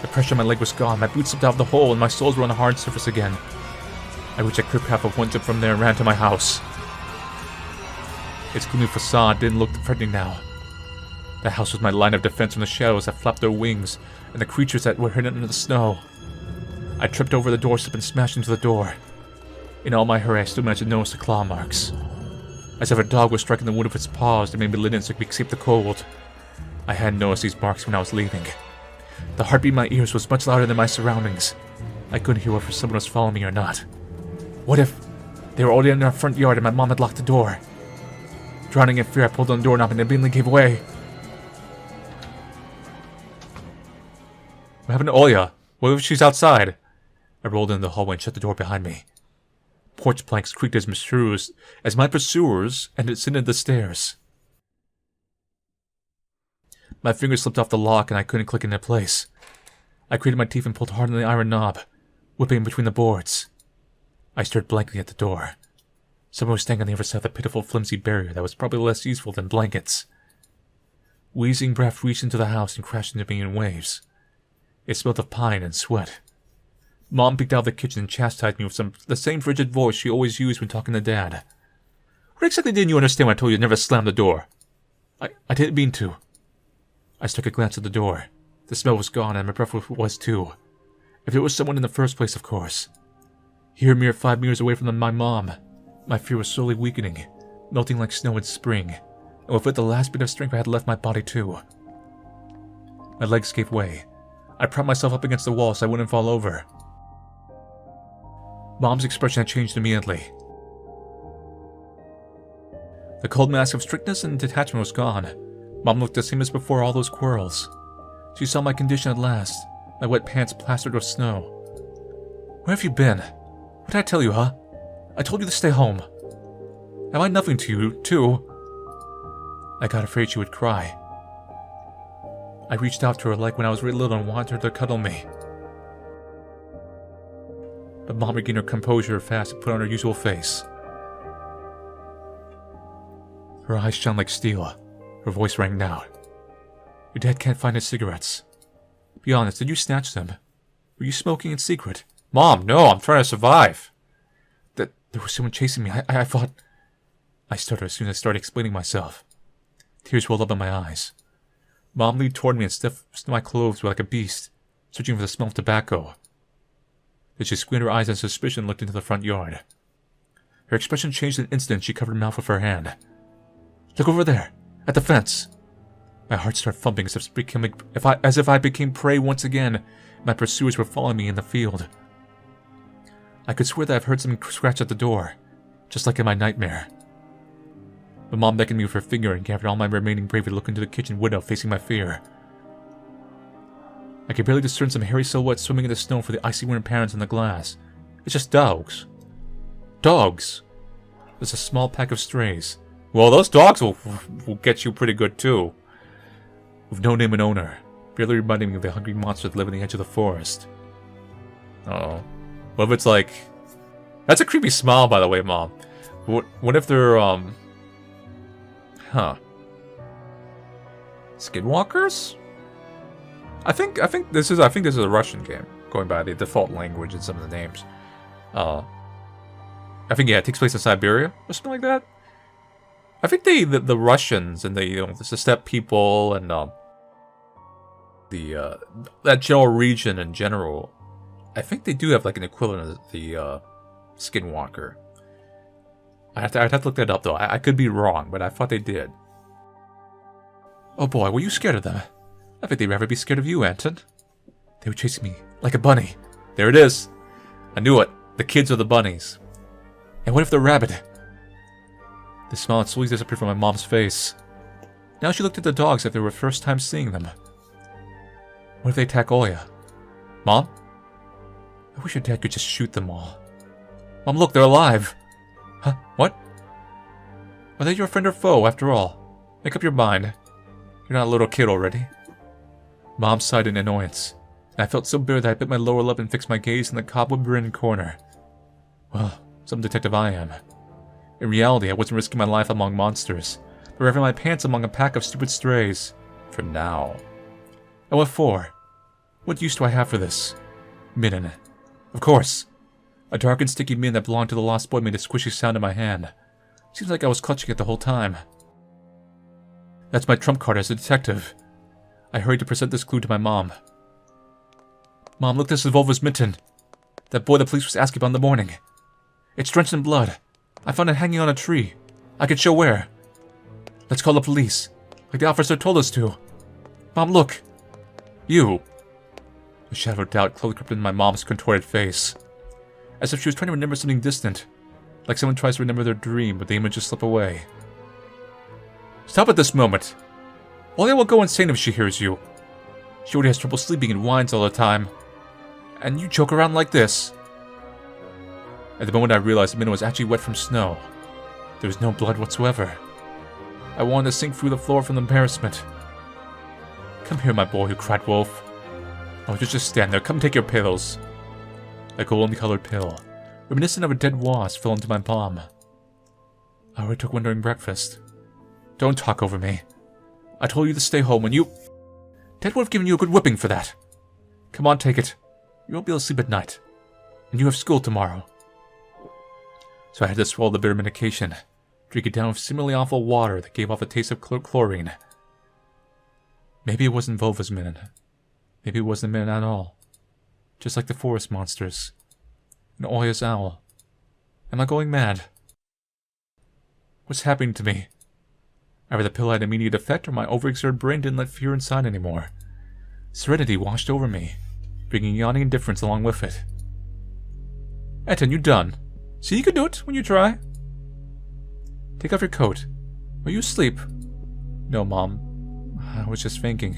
The pressure on my leg was gone, my boots slipped out of the hole, and my soles were on the hard surface again. I reached a cliff path of one jump from there and ran to my house. Its gloomy facade didn't look threatening now. The house was my line of defense from the shadows that flapped their wings and the creatures that were hidden under the snow. I tripped over the doorstep and smashed into the door. In all my hurry, I still managed to notice the claw marks. As if a dog was striking the wood with its paws that made me linen so it could escape the cold. I hadn't noticed these marks when I was leaving. The heartbeat in my ears was much louder than my surroundings. I couldn't hear whether someone was following me or not. What if they were already in our front yard and my mom had locked the door? Drowning in fear, I pulled on the doorknob and immediately gave way. What happened to Oya? What if she's outside? I rolled into the hallway and shut the door behind me. Porch planks creaked as my pursuers ascended the stairs. My fingers slipped off the lock and I couldn't click into place. I grated my teeth and pulled hard on the iron knob, whipping between the boards. I stared blankly at the door. Someone was standing on the other side of the pitiful, flimsy barrier that was probably less useful than blankets. Wheezing breath reached into the house and crashed into me in waves. It smelled of pine and sweat. Mom peeked out of the kitchen and chastised me with the same frigid voice she always used when talking to Dad. What exactly didn't you understand when I told you to never slam the door? I didn't mean to. I struck a glance at the door. The smell was gone and my breath was too. If it was someone in the first place, of course. Here, mere 5 meters away from my mom, my fear was slowly weakening, melting like snow in spring, and with it the last bit of strength I had left my body too. My legs gave way. I propped myself up against the wall so I wouldn't fall over. Mom's expression had changed immediately. The cold mask of strictness and detachment was gone. Mom looked the same as before all those quarrels. She saw my condition at last, my wet pants plastered with snow. Where have you been? What did I tell you, huh? I told you to stay home. Am I nothing to you, too? I got afraid she would cry. I reached out to her like when I was really little and wanted her to cuddle me. But Mom regained her composure fast and put on her usual face. Her eyes shone like steel. Her voice rang out. Your dad can't find his cigarettes. Be honest, did you snatch them? Were you smoking in secret? Mom, no, I'm trying to survive. There was someone chasing me. I thought... I stuttered as soon as I started explaining myself. Tears welled up in my eyes. Mom leaned toward me and sniffed my clothes like a beast, searching for the smell of tobacco. Then she squinted her eyes in suspicion and looked into the front yard. Her expression changed in an instant and she covered her mouth with her hand. Look over there, at the fence. My heart started thumping as if I became prey once again. My pursuers were following me in the field. I could swear that I've heard someone scratch at the door, just like in my nightmare. But Mom beckoned me with her finger and gathered all my remaining bravery to look into the kitchen window facing my fear. I could barely discern some hairy silhouettes swimming in the snow for the icy winter patterns on the glass. It's just dogs. Dogs! There's a small pack of strays. Well, those dogs will get you pretty good too. With no name and owner, barely reminding me of the hungry monsters that live on the edge of the forest. Uh-oh. What if it's like... That's a creepy smile, by the way, Mom. What if they're, Skinwalkers? I think this is a Russian game, going by the default language and some of the names. I think, yeah, it takes place in Siberia, or something like that. I think the Russians and the steppe people and that general region in general, I think they do have like an equivalent of the Skinwalker. I'd have to look that up though. I could be wrong, but I thought they did. Oh boy, were you scared of them? I think they'd rather be scared of you, Anton. They were chasing me like a bunny. There it is. I knew it. The kids are the bunnies. And what if they're rabid? The smile had slowly disappeared from my mom's face. Now she looked at the dogs like they were her first time seeing them. What if they attack Oya? Mom? I wish your dad could just shoot them all. Mom, look, they're alive! Huh? What? Are they your friend or foe, after all? Make up your mind. You're not a little kid already. Mom sighed in annoyance, and I felt so bitter that I bit my lower lip and fixed my gaze in the cobweb-ridden corner. Well, some detective I am. In reality, I wasn't risking my life among monsters, but revving my pants among a pack of stupid strays. For now. And what for? What use do I have for this? Midden. Of course. A dark and sticky midden that belonged to the lost boy made a squishy sound in my hand. Seems like I was clutching it the whole time. That's my trump card as a detective. I hurried to present this clue to my mom. Mom, look, this is Volva's mitten. That boy the police was asking about in the morning. It's drenched in blood. I found it hanging on a tree. I could show where. Let's call the police, like the officer told us to. Mom, look. You. A shadow of doubt closely crept into my mom's contorted face. As if she was trying to remember something distant. Like someone tries to remember their dream, but the images slip away. Stop at this moment. Oya will go insane if she hears you. She already has trouble sleeping and whines all the time. And you joke around like this. At the moment I realized the midden was actually wet from snow. There was no blood whatsoever. I wanted to sink through the floor from embarrassment. Come here, my boy, cried Wolf. Oh, just stand there. Come take your pills. A golden-colored pill, reminiscent of a dead wasp, fell into my palm. I already took one during breakfast. Don't talk over me. I told you to stay home when you... Dad would have given you a good whipping for that. Come on, take it. You won't be able to sleep at night. And you have school tomorrow. So I had to swallow the bitter medication, drink it down with similarly awful water that gave off a taste of chlorine. Maybe it wasn't Volva's midden. Maybe it wasn't midden at all. Just like the forest monsters. And Oya's owl. Am I going mad? What's happening to me? Either the pill had immediate effect or my overexerted brain didn't let fear inside anymore. Serenity washed over me, bringing yawning indifference along with it. Etten, you done? See, you can do it when you try. Take off your coat. Are you asleep? No, Mom. I was just thinking.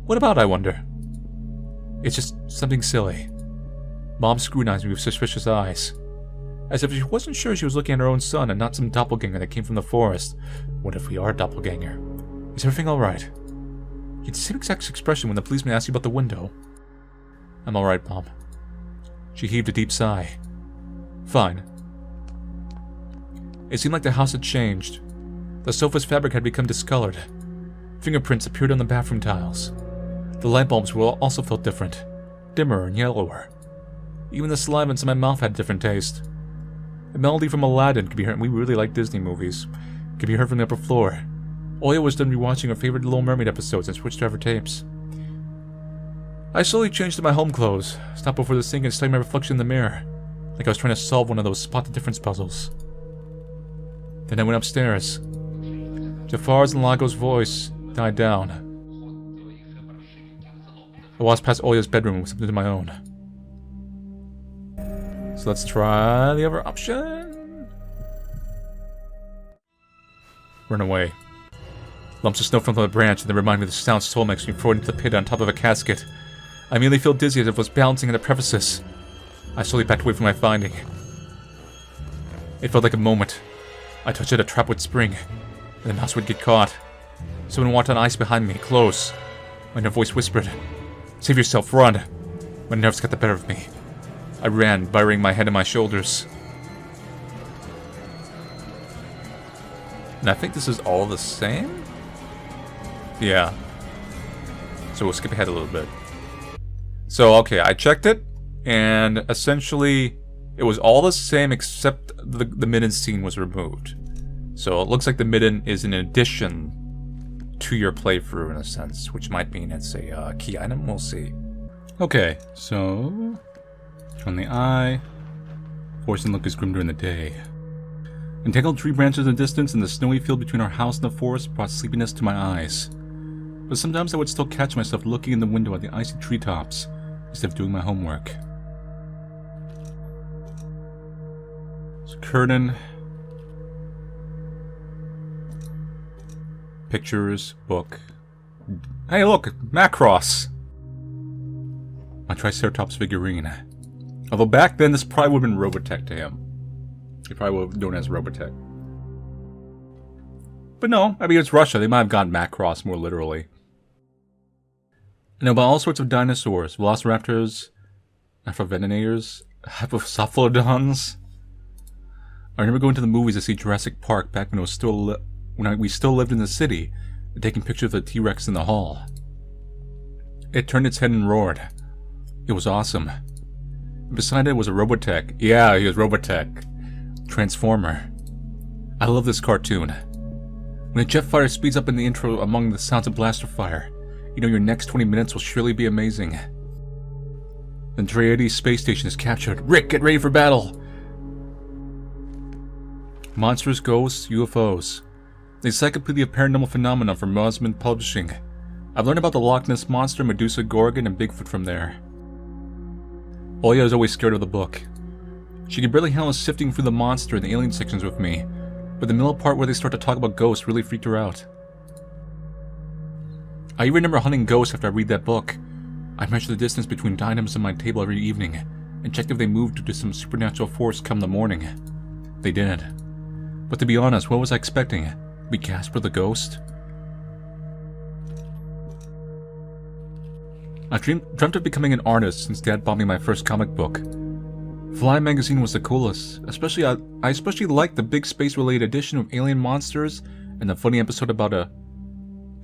What about, I wonder? It's just something silly. Mom scrutinized me with suspicious eyes. As if she wasn't sure she was looking at her own son and not some doppelganger that came from the forest. What if we are doppelganger? Is everything alright? You had the same exact expression when the policeman asked you about the window. I'm alright, Mom. She heaved a deep sigh. Fine. It seemed like the house had changed. The sofa's fabric had become discolored. Fingerprints appeared on the bathroom tiles. The light bulbs also felt different, dimmer and yellower. Even the saliva inside my mouth had a different taste. A melody from Aladdin could be heard, and we really like Disney movies, could be heard from the upper floor. Oya was done rewatching her favorite Little Mermaid episodes and switched to her tapes. I slowly changed to my home clothes, stopped before the sink and studied my reflection in the mirror, like I was trying to solve one of those spot the difference puzzles. Then I went upstairs. Jafar's and Lago's voice died down. I walked past Oya's bedroom with something of my own. So let's try the other option. Run away. Lumps of snow fell from the branch and then reminded me of the sound soul makes me thrown into the pit on top of a casket. I immediately felt dizzy as if I was balancing in the crevices. I slowly backed away from my finding. It felt like a moment. I touched at a trap would spring, and the mouse would get caught. Someone walked on ice behind me, close. My inner voice whispered, "Save yourself, run!" My nerves got the better of me. I ran, burying my head in my shoulders. And I think this is all the same? Yeah. So we'll skip ahead a little bit. So, okay, I checked it, and essentially, it was all the same except the midden scene was removed. So it looks like the midden is an addition to your playthrough in a sense, which might mean it's a key item, we'll see. Okay, so... on the eye. Forest didn't look as grim during the day. Entangled tree branches in the distance and the snowy field between our house and the forest brought sleepiness to my eyes. But sometimes I would still catch myself looking in the window at the icy treetops instead of doing my homework. It's a curtain. Pictures, book. Hey, look, Macross. My Triceratops figurine. Although back then, this probably would have been Robotech to him. He probably would have known it as Robotech. But no, I mean, it's Russia. They might have gotten Macross more literally. I know about all sorts of dinosaurs. Velociraptors, Afrovenators, Hypocephalodons. I remember going to the movies to see Jurassic Park back when it was still we still lived in the city, and taking pictures of the T-Rex in the hall. It turned its head and roared. It was awesome. Beside it was a Robotech. Yeah, he was Robotech. Transformer. I love this cartoon. When a jet fighter speeds up in the intro among the sounds of blaster fire, you know your next 20 minutes will surely be amazing. The Dreyades space station is captured. Rick, get ready for battle! Monsters, ghosts, UFOs. The Encyclopedia of Paranormal Phenomena from Rosman Publishing. I've learned about the Loch Ness Monster, Medusa, Gorgon, and Bigfoot from there. Oya is always scared of the book. She can barely handle sifting through the monster and the alien sections with me, but the middle part where they start to talk about ghosts really freaked her out. I even remember hunting ghosts after I read that book. I measured the distance between items on my table every evening, and checked if they moved due to some supernatural force come the morning. They did. But to be honest, what was I expecting? Be Casper the Ghost? I've dreamt of becoming an artist since Dad bought me my first comic book. Fly magazine was the coolest. I especially liked the big space-related edition of alien monsters and the funny episode about a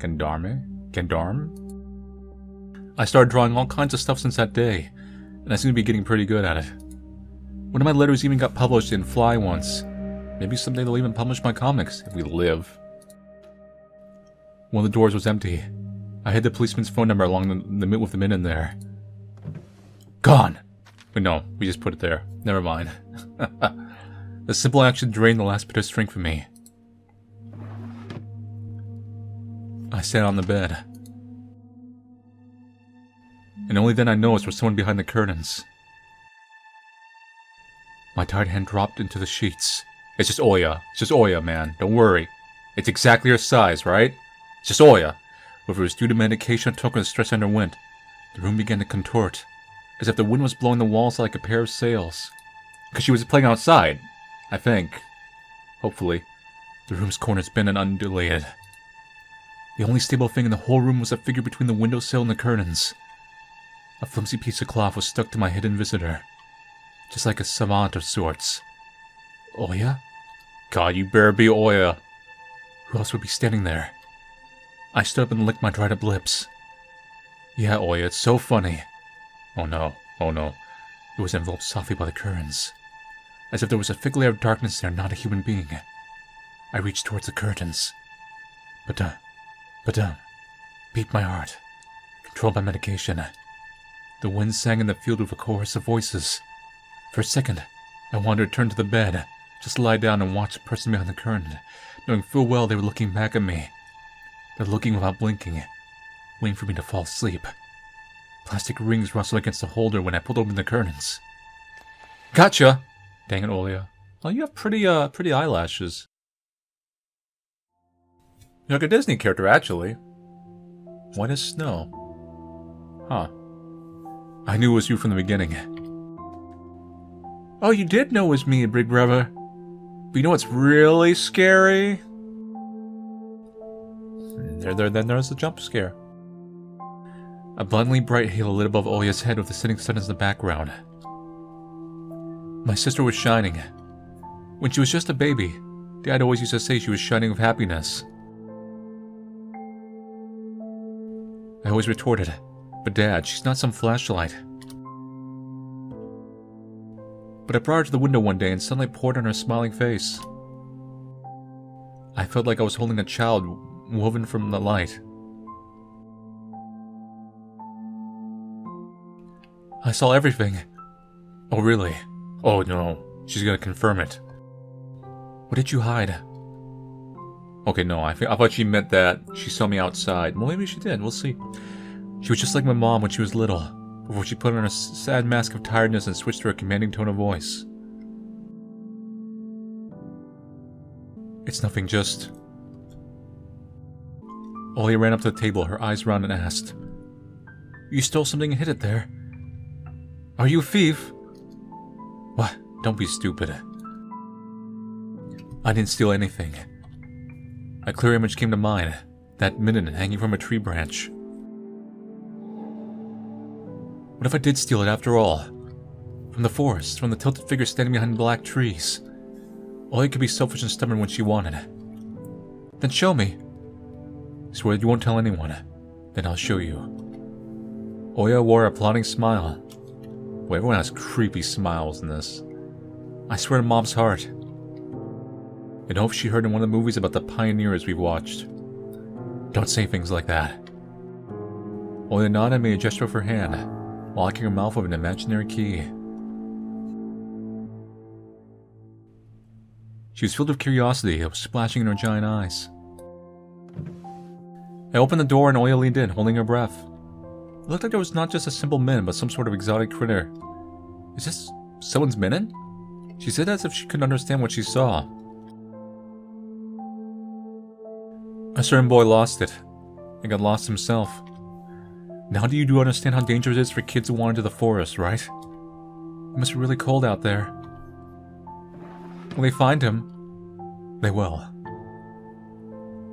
Gendarme? I started drawing all kinds of stuff since that day, and I seem to be getting pretty good at it. One of my letters even got published in Fly once. Maybe someday they'll even publish my comics, if we live. One of the doors was empty. I had the policeman's phone number along with the men in there. Gone! But no, we just put it there. Never mind. The simple action drained the last bit of strength from me. I sat on the bed. And only then I noticed there was someone behind the curtains. My tired hand dropped into the sheets. It's just Oya. It's just Oya, man. Don't worry. It's exactly her size, right? It's just Oya. Whether it was due to medication I took or the stress I underwent, the room began to contort, as if the wind was blowing the walls like a pair of sails. Because she was playing outside, I think. Hopefully. The room's corners bent and undulated. The only stable thing in the whole room was a figure between the windowsill and the curtains. A flimsy piece of cloth was stuck to my hidden visitor, just like a savant of sorts. Oya? God, you better be Oya. Who else would be standing there? I stood up and licked my dried up lips. Yeah, Oya, it's so funny. Oh no, oh no. It was enveloped softly by the curtains. As if there was a thick layer of darkness there, not a human being. I reached towards the curtains. Ba-dum, beat my heart. Controlled by medication. The wind sang in the field with a chorus of voices. For a second, I wanted to turn to the bed, just lie down and watch the person behind the curtain, knowing full well they were looking back at me. They're looking without blinking, waiting for me to fall asleep. Plastic rings rustled against the holder when I pulled open the curtains. Gotcha! Dang it, Olia. Oh, you have pretty eyelashes. You're like a Disney character, actually. White as snow. Huh. I knew it was you from the beginning. Oh, you did know it was me, big brother. But you know what's really scary? Then there's the jump scare. A blindingly bright halo lit above Olya's head with the setting sun as the background. My sister was shining. When she was just a baby, Dad always used to say she was shining with happiness. I always retorted, but Dad, she's not some flashlight. But I brought her to the window one day and sunlight poured on her smiling face. I felt like I was holding a child woven from the light. I saw everything. Oh, really? Oh, no. She's gonna confirm it. What did you hide? Okay, no, I thought she meant that she saw me outside. Well, maybe she did. We'll see. She was just like my mom when she was little, before she put on a sad mask of tiredness and switched to her commanding tone of voice. It's nothing, just... Oya ran up to the table, her eyes round, and asked, "You stole something and hid it there. Are you a thief?" "What? Don't be stupid. I didn't steal anything." A clear image came to mind, that midden hanging from a tree branch. What if I did steal it after all? From the forest, from the tilted figure standing behind black trees. Oya could be selfish and stubborn when she wanted. Then show me. Swear that you won't tell anyone. Then I'll show you. Oya wore a plotting smile. Well, everyone has creepy smiles in this. I swear to Mom's heart. And hope she heard in one of the movies about the pioneers we've watched. Don't say things like that. Oya nodded and made a gesture with her hand, locking her mouth with an imaginary key. She was filled with curiosity. It was splashing in her giant eyes. I opened the door and Oya leaned in, holding her breath. It looked like there was not just a simple midden, but some sort of exotic critter. Is this someone's midden? She said as if she couldn't understand what she saw. A certain boy lost it, and got lost himself. Now do you understand how dangerous it is for kids to wander into the forest, right? It must be really cold out there. When they find him, they will.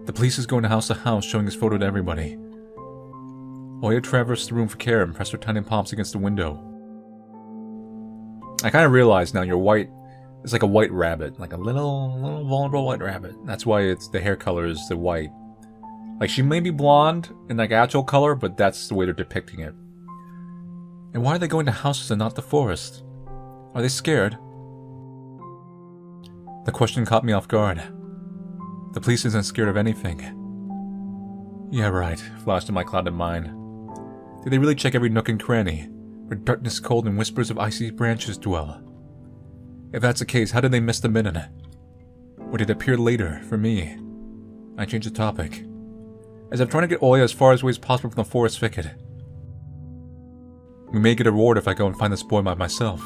The police is going house to house, showing his photo to everybody. Oya traversed the room for care and pressed her tiny palms against the window. I kind of realize now you're white. It's like a white rabbit, like a little vulnerable white rabbit. That's why it's the hair color is the white. Like she may be blonde in like actual color, but that's the way they're depicting it. And why are they going to houses and not the forest? Are they scared? The question caught me off guard. The police isn't scared of anything. Yeah, right, flashed in my clouded mind. Did they really check every nook and cranny, where darkness cold and whispers of icy branches dwell? If that's the case, how did they miss the midden? Or did it appear later, for me? I changed the topic, as I'm trying to get Oya as far away as possible from the forest thicket. We may get a reward if I go and find this boy by myself.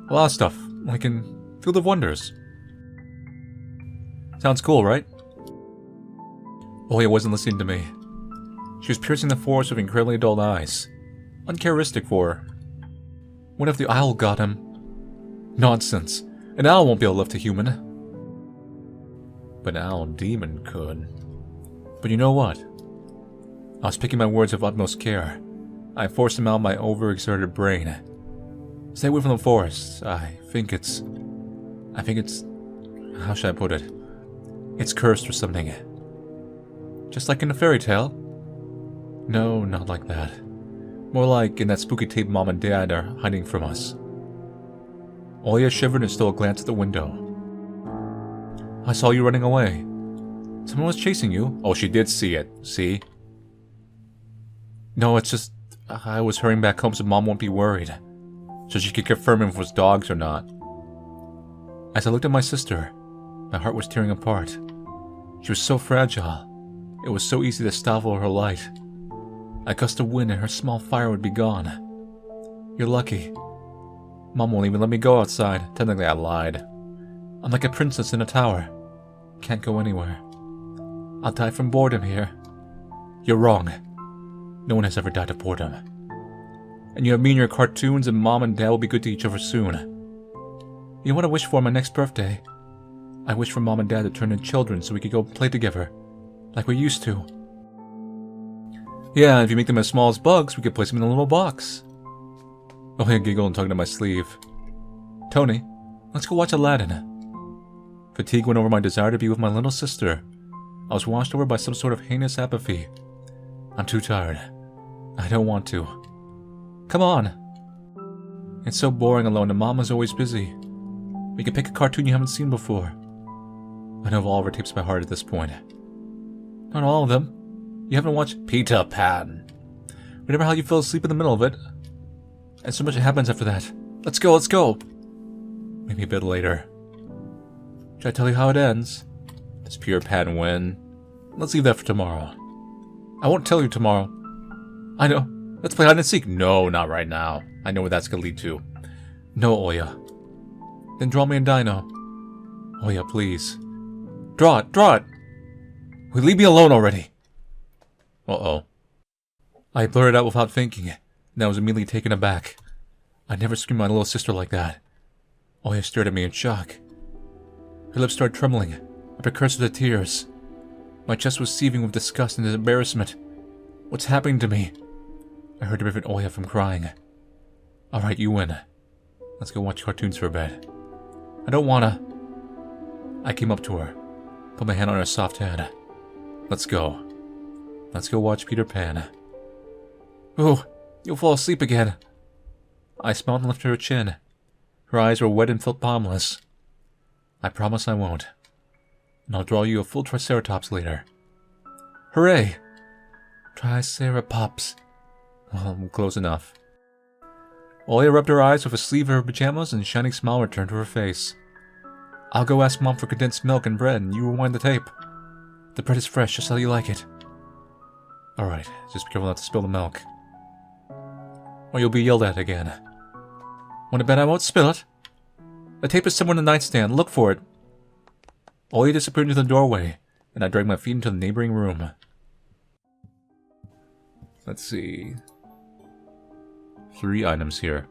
A lot of stuff, like in Field of Wonders. Sounds cool, right? Oya wasn't listening to me. She was piercing the forest with incredibly dull eyes. Uncharacteristic for her. What if the owl got him? Nonsense. An owl won't be able to lift a human. But an owl demon could. But you know what? I was picking my words with utmost care. I forced them out of my overexerted brain. Stay away from the forest. I think it's... How should I put it? It's cursed or something. Just like in a fairy tale? No, not like that. More like in that spooky tape Mom and Dad are hiding from us. Oya shivered and stole a glance at the window. I saw you running away. Someone was chasing you. Oh, she did see it. See? No, it's just... I was hurrying back home so Mom won't be worried. So she could confirm if it was dogs or not. As I looked at my sister, my heart was tearing apart. She was so fragile. It was so easy to stifle her light. A gust of wind and her small fire would be gone. You're lucky. Mom won't even let me go outside. Technically, I lied. I'm like a princess in a tower. Can't go anywhere. I'll die from boredom here. You're wrong. No one has ever died of boredom. And you have me in your cartoons, and Mom and Dad will be good to each other soon. You know what I wish for on my next birthday? I wish for Mom and Dad to turn into children so we could go play together, like we used to. Yeah, if you make them as small as bugs, we could place them in a little box. Oya giggled and tugged at my sleeve. Tony, let's go watch Aladdin. Fatigue went over my desire to be with my little sister. I was washed over by some sort of heinous apathy. I'm too tired. I don't want to. Come on. It's so boring alone and Mama's always busy. We can pick a cartoon you haven't seen before. I know all of her tapes by heart at this point. Not all of them. You haven't watched Peter Pan. Remember how you fell asleep in the middle of it? And so much happens after that. Let's go, let's go! Maybe a bit later. Should I tell you how it ends? Does Peter Pan win? Let's leave that for tomorrow. I won't tell you tomorrow. I know. Let's play hide and seek. No, not right now. I know where that's gonna lead to. No, Oya. Then draw me a dino. Oya, please. Draw it, draw it! Will you leave me alone already? Uh-oh. I blurted out without thinking, and I was immediately taken aback. I never screamed at my little sister like that. Oya stared at me in shock. Her lips started trembling, a precursor to tears. My chest was seething with disgust and embarrassment. What's happening to me? I heard to prevent Oya from crying. Alright, you win. Let's go watch cartoons for a bit. I don't wanna. I came up to her, put my hand on her soft head. Let's go. Let's go watch Peter Pan. Ooh, you'll fall asleep again. I smiled and lifted her chin. Her eyes were wet and felt palmless. I promise I won't. And I'll draw you a full triceratops later. Hooray! Triceratops. Well, close enough. Oya rubbed her eyes with a sleeve of her pajamas and a shining smile returned to her face. I'll go ask Mom for condensed milk and bread and you rewind the tape. The bread is fresh, just how you like it. Alright, just be careful not to spill the milk. Or you'll be yelled at again. Want to bet I won't spill it? The tape is somewhere in the nightstand, look for it. Oya disappeared into the doorway, and I dragged my feet into the neighboring room. Let's see. 3 items here.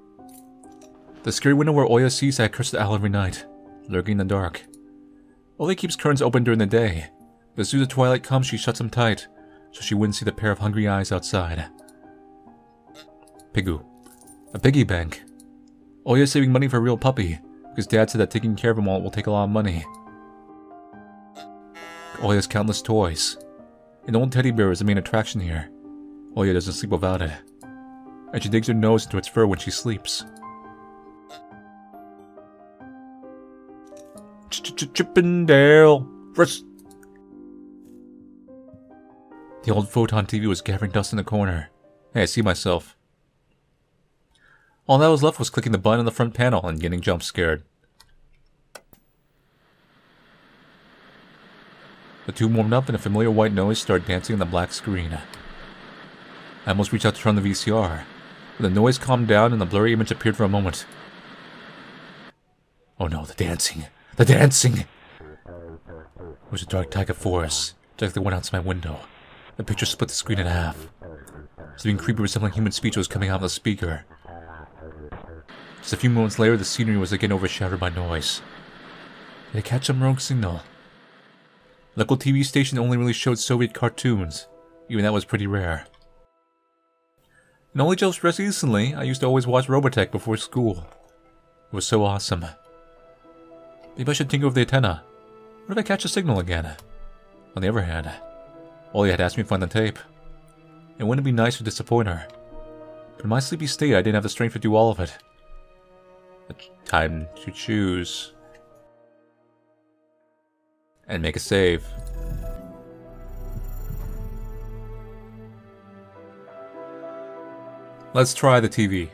The scary window where Oya sees that cursed owl every night, lurking in the dark. Oya keeps curtains open during the day, but as soon as the twilight comes she shuts them tight, so she wouldn't see the pair of hungry eyes outside. Pigu. A piggy bank. Oya's saving money for a real puppy, because Dad said that taking care of him will take a lot of money. Oya's countless toys. An old teddy bear is the main attraction here. Oya doesn't sleep without it. And she digs her nose into its fur when she sleeps. Chippendale! First. The old photon TV was gathering dust in the corner. Hey, I see myself. All that was left was clicking the button on the front panel and getting jump scared. The tube warmed up and a familiar white noise started dancing on the black screen. I almost reached out to turn on the VCR, but the noise calmed down and the blurry image appeared for a moment. Oh no, the dancing! The dancing! It was a dark taiga forest, just like the one outside my window. The picture split the screen in half. Something creepy resembling human speech was coming out of the speaker. Just a few moments later, the scenery was again overshadowed by noise. Did I catch some rogue signal? Local TV station only really showed Soviet cartoons. Even that was pretty rare. And only just recently, I used to always watch Robotech before school. It was so awesome. Maybe I should tinker with the antenna. What if I catch a signal again? On the other hand, Oya had asked me to find the tape. It wouldn't be nice to disappoint her. But in my sleepy state, I didn't have the strength to do all of it. Time to choose. And make a save. Let's try the TV.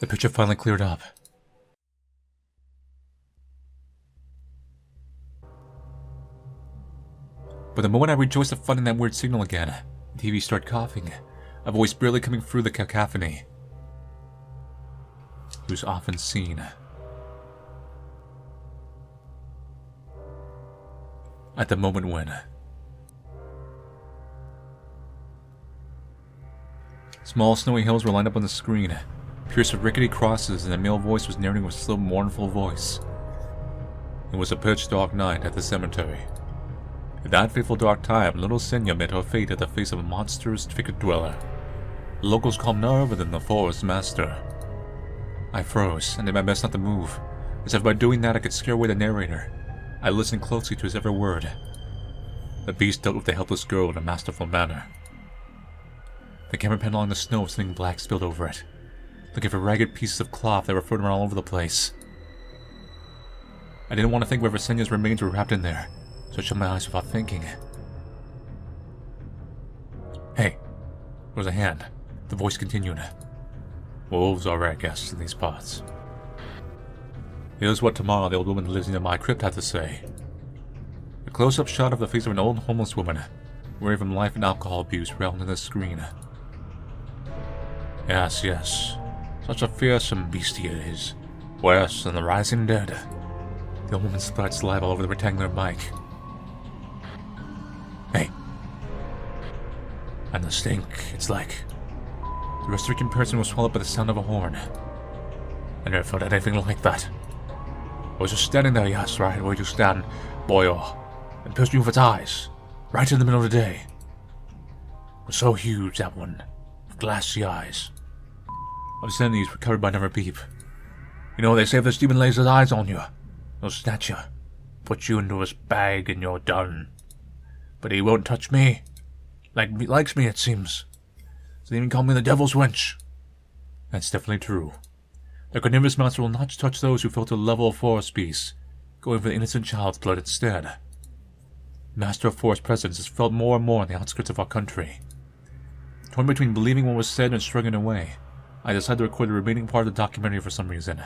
The picture finally cleared up. But the moment I rejoiced at finding that weird signal again, the TV started coughing, a voice barely coming through the cacophony. It was often seen. At the moment when small snowy hills were lined up on the screen, pierced with rickety crosses, and a male voice was narrating with a slow, mournful voice. It was a pitch dark night at the cemetery. At that fateful dark time, little Senya met her fate at the face of a monstrous thicket dweller. The locals called none other than the forest master. I froze, and did my best not to move, as if by doing that I could scare away the narrator. I listened closely to his every word. The beast dealt with the helpless girl in a masterful manner. The camera panned along the snow with something black spilled over it, looking for ragged pieces of cloth that were floating around all over the place. I didn't want to think whether Senya's remains were wrapped in there, so I shut my eyes without thinking. Hey, there was a hand. The voice continued. Wolves are rare guests in these parts. Here's what tomorrow the old woman who lives near my crypt had to say. A close-up shot of the face of an old homeless woman, weary from life and alcohol abuse, railed into the screen. Yes, such a fearsome beastie it is, worse than the rising dead. The old woman splattered saliva all over the rectangular mic. Hey. And the stink, it's like... The resurrecting person was swallowed by the sound of a horn. I never felt anything like that. I was just standing there, yes, right where you stand, boyo, and pierced me with its eyes, right in the middle of the day. It was so huge, that one, with glassy eyes. Obscenities were covered by never peep. You know, they say if this demon lays his eyes on you, he'll snatch you, put you into his bag, and you're done. But he won't touch me. Likes me, it seems. So they even call me the Devil's Wench. That's definitely true. The carnivorous monster will not touch those who feel to the level of forest beasts, going for the innocent child's blood instead. The master of forest presence is felt more and more on the outskirts of our country. Torn between believing what was said and shrugging away, I decided to record the remaining part of the documentary for some reason.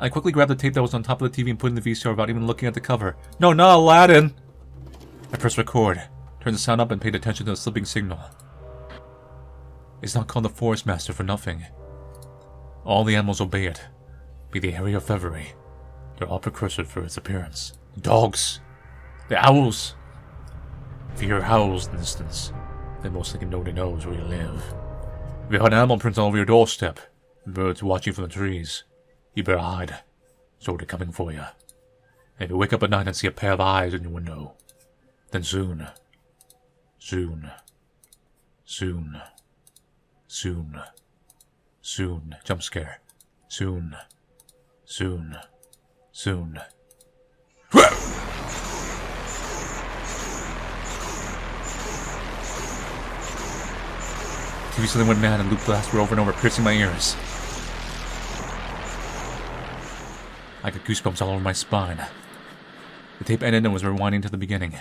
I quickly grabbed the tape that was on top of the TV and put it in the VCR without even looking at the cover. No, not Aladdin! I pressed record, turned the sound up, and paid attention to the slipping signal. It's not called the Forest Master for nothing. All the animals obey it, be they hairy or feathery. They're all precursors for its appearance. The dogs! The owls! If you hear howls in the distance, then most likely nobody knows where you live. If you have an animal print all over your doorstep, and birds watching from the trees, you better hide. So they're coming for you. And if you wake up at night and see a pair of eyes in your window, then soon, jump scare. Soon. TV suddenly went mad and looped blasts were over and over, piercing my ears. I got goosebumps all over my spine. The tape ended and was rewinding to the beginning.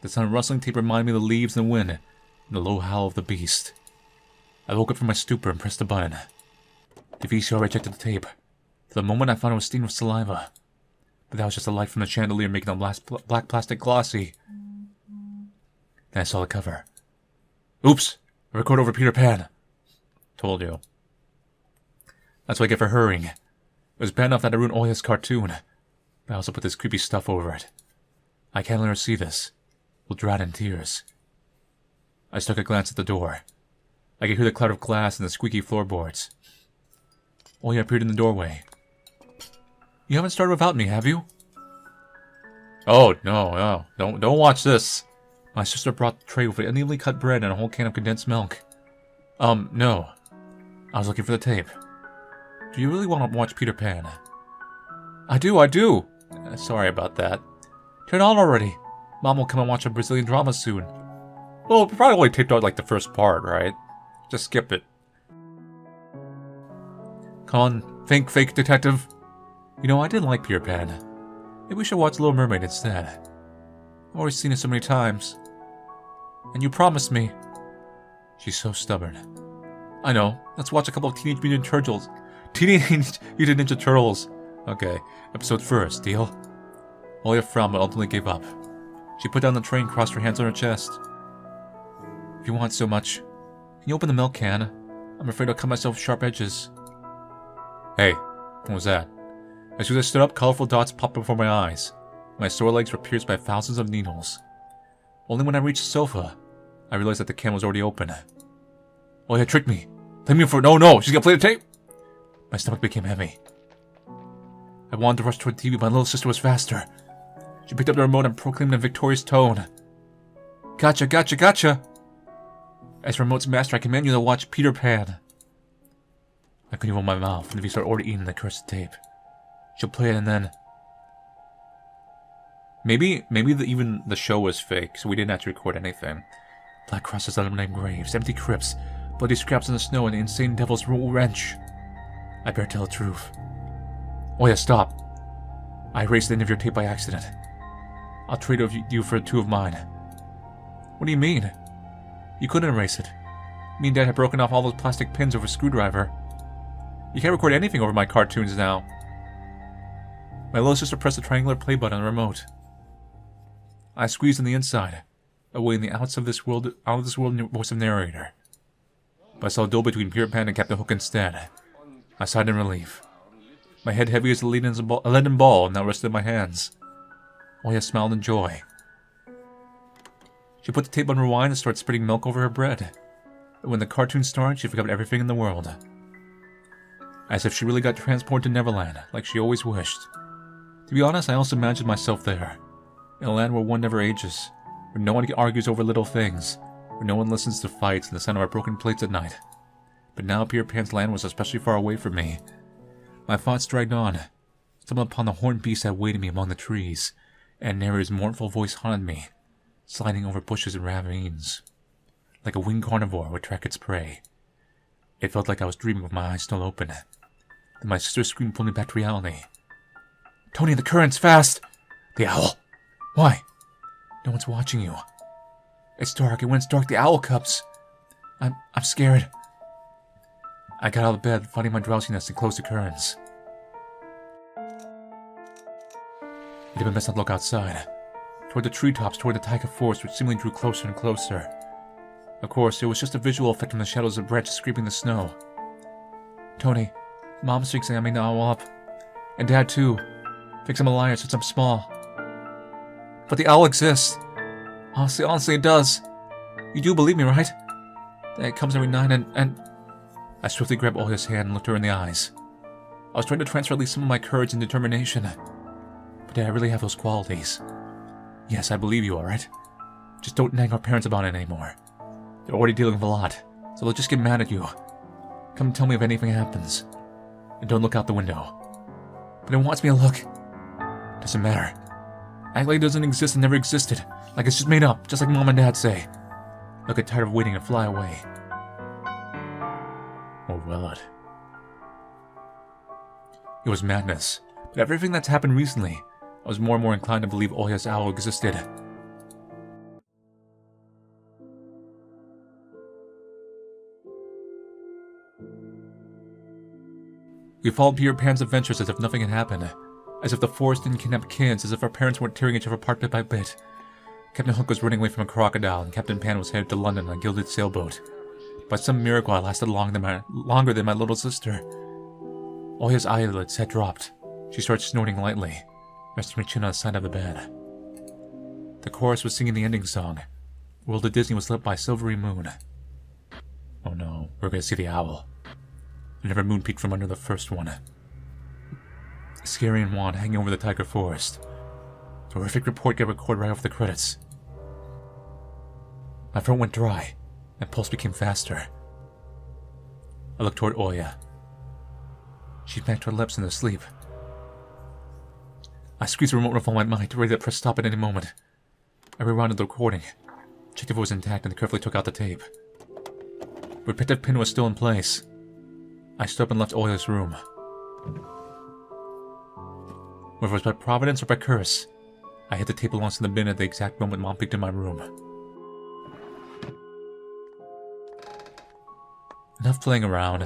The sound of rustling tape reminded me of the leaves and the wind, and the low howl of the beast. I woke up from my stupor and pressed the button. The VCR ejected the tape. For the moment I found it was stained with saliva. But that was just the light from the chandelier making the black plastic glossy. Then I saw the cover. Oops! I recorded over Peter Pan. Told you. That's what I get for hurrying. It was bad enough that I ruined Oya's cartoon. But I also put this creepy stuff over it. I can't let her see this. We'll drown in tears. I took a glance at the door. I could hear the clatter of glass and the squeaky floorboards. Oya appeared in the doorway. You haven't started without me, have you? Oh, no. Don't watch this. My sister brought the tray with unevenly cut bread and a whole can of condensed milk. No. I was looking for the tape. Do you really want to watch Peter Pan? I do. Sorry about that. Turn on already. Mom will come and watch a Brazilian drama soon. Well, we probably only taped out like the first part, right? Just skip it. Come on, think, fake detective. You know, I didn't like Peter Pan. Maybe we should watch Little Mermaid instead. I've already seen it so many times. And you promised me. She's so stubborn. I know. Let's watch a couple of Teenage Mutant Turtles. Teenage Mutant Ninja Turtles. Okay, episode first, deal? Oya frowned but ultimately gave up. She put down the tray and crossed her hands on her chest. If you want so much, can you open the milk can? I'm afraid I'll cut myself with sharp edges. Hey, what was that? As soon as I stood up, colorful dots popped before my eyes. My sore legs were pierced by thousands of needles. Only when I reached the sofa, I realized that the can was already open. Oya tricked me. Blame me for— No, she's gonna play the tape! My stomach became heavy. I wanted to rush toward the TV, but my little sister was faster. She picked up the remote and proclaimed in a victorious tone. Gotcha! As remote's master, I command you to watch Peter Pan. I couldn't even open my mouth, and the VCR already eaten the cursed tape. She'll play it and then... Maybe even the show was fake, so we didn't actually record anything. Black crosses on unnamed graves, empty crypts, bloody scraps in the snow, and an insane devil's wrench. I better tell the truth. Oh yeah, stop. I erased the end of your tape by accident. I'll trade you for 2 of mine. What do you mean? You couldn't erase it. Me and Dad had broken off all those plastic pins over a screwdriver. You can't record anything over my cartoons now. My little sister pressed the triangular play button on the remote. I squeezed on the inside, awaiting the out of this world voice of narrator. But I saw a duel between Peter Pan and Captain Hook instead. I sighed in relief. my head heavy as a leaden ball now rested in my hands. Oya smiled in joy. She put the tape on rewind and started spreading milk over her bread. And when the cartoon started, she forgot everything in the world. As if she really got transported to Neverland, like she always wished. To be honest, I also imagined myself there. In a land where one never ages, where no one argues over little things, where no one listens to fights and the sound of our broken plates at night. But now Peter Pan's land was especially far away from me. My thoughts dragged on, stumbled upon the horned beast that waited me among the trees, and Neri's mournful voice haunted me, sliding over bushes and ravines. Like a winged carnivore would track its prey. It felt like I was dreaming with my eyes still open. Then my sister's scream pulled me back to reality. "Tony, the currents, fast!" "The owl? Why?" "No one's watching you. It's dark, and when it's dark, the owl comes. I'm scared." I got out of bed, fighting my drowsiness, and closed the curtains. It had been best not look outside. Toward the treetops, toward the taiga forest, which seemingly drew closer and closer. Of course, it was just a visual effect from the shadows of branches scraping the snow. "Tony, Mom's fixing I made the owl up. And Dad, too. Thinks I'm a liar since I'm small. But the owl exists. Honestly, it does. You do believe me, right? That it comes every night and... I swiftly grabbed Oya's hand and looked her in the eyes. I was trying to transfer at least some of my courage and determination. But did I really have those qualities? Yes, I believe you, alright? Just don't nag our parents about it anymore. They're already dealing with a lot, so they'll just get mad at you. Come and tell me if anything happens. And don't look out the window. But it wants me to look. Doesn't matter. Act like it doesn't exist and never existed. Like it's just made up, just like Mom and Dad say. They'll get tired of waiting and fly away. Or will it? It was madness. But everything that's happened recently, I was more and more inclined to believe Oya's owl existed. We followed Peter Pan's adventures as if nothing had happened. As if the forest didn't kidnap kids, as if our parents weren't tearing each other apart bit by bit. Captain Hook was running away from a crocodile, and Captain Pan was headed to London on a gilded sailboat. By some miracle, I lasted longer than my little sister. Oya's eyelids had dropped. She started snorting lightly, resting her chin on the side of the bed. The chorus was singing the ending song. The world of Disney was lit by a silvery moon. Oh no, we're going to see the owl. Another moon peeked from under the first one. Scary and wan, hanging over the taiga forest. The horrific report got recorded right off the credits. My throat went dry, and pulse became faster. I looked toward Oya. She smacked her lips in her sleep. I squeezed the remote with all my might, ready to press stop at any moment. I rewound the recording, checked if it was intact, and carefully took out the tape. The protective pin was still in place. I stood up and left Oya's room. Whether it was by providence or by curse, I hid the tape alongside the bin at the exact moment Mom peeked in my room. Enough playing around.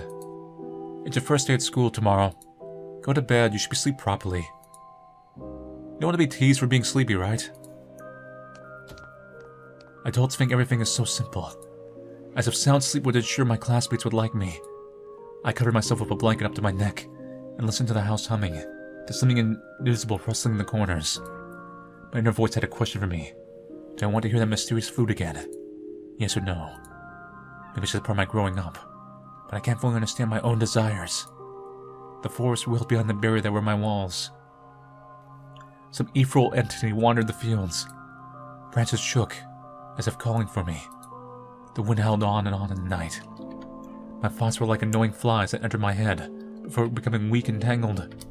It's your first day at school tomorrow. Go to bed, you should be asleep properly. You don't want to be teased for being sleepy, right? Adults think everything is so simple. As if sound sleep would ensure my classmates would like me. I covered myself with a blanket up to my neck and listened to the house humming, to something invisible rustling in the corners. My inner voice had a question for me. Do I want to hear that mysterious flute again? Yes or no? Maybe it's just part of my growing up, but I can't fully understand my own desires. The forest wailed behind the barrier that were my walls. Some ethereal entity wandered the fields. Branches shook, as if calling for me. The wind held on in the night. My thoughts were like annoying flies that entered my head, before becoming weak and tangled.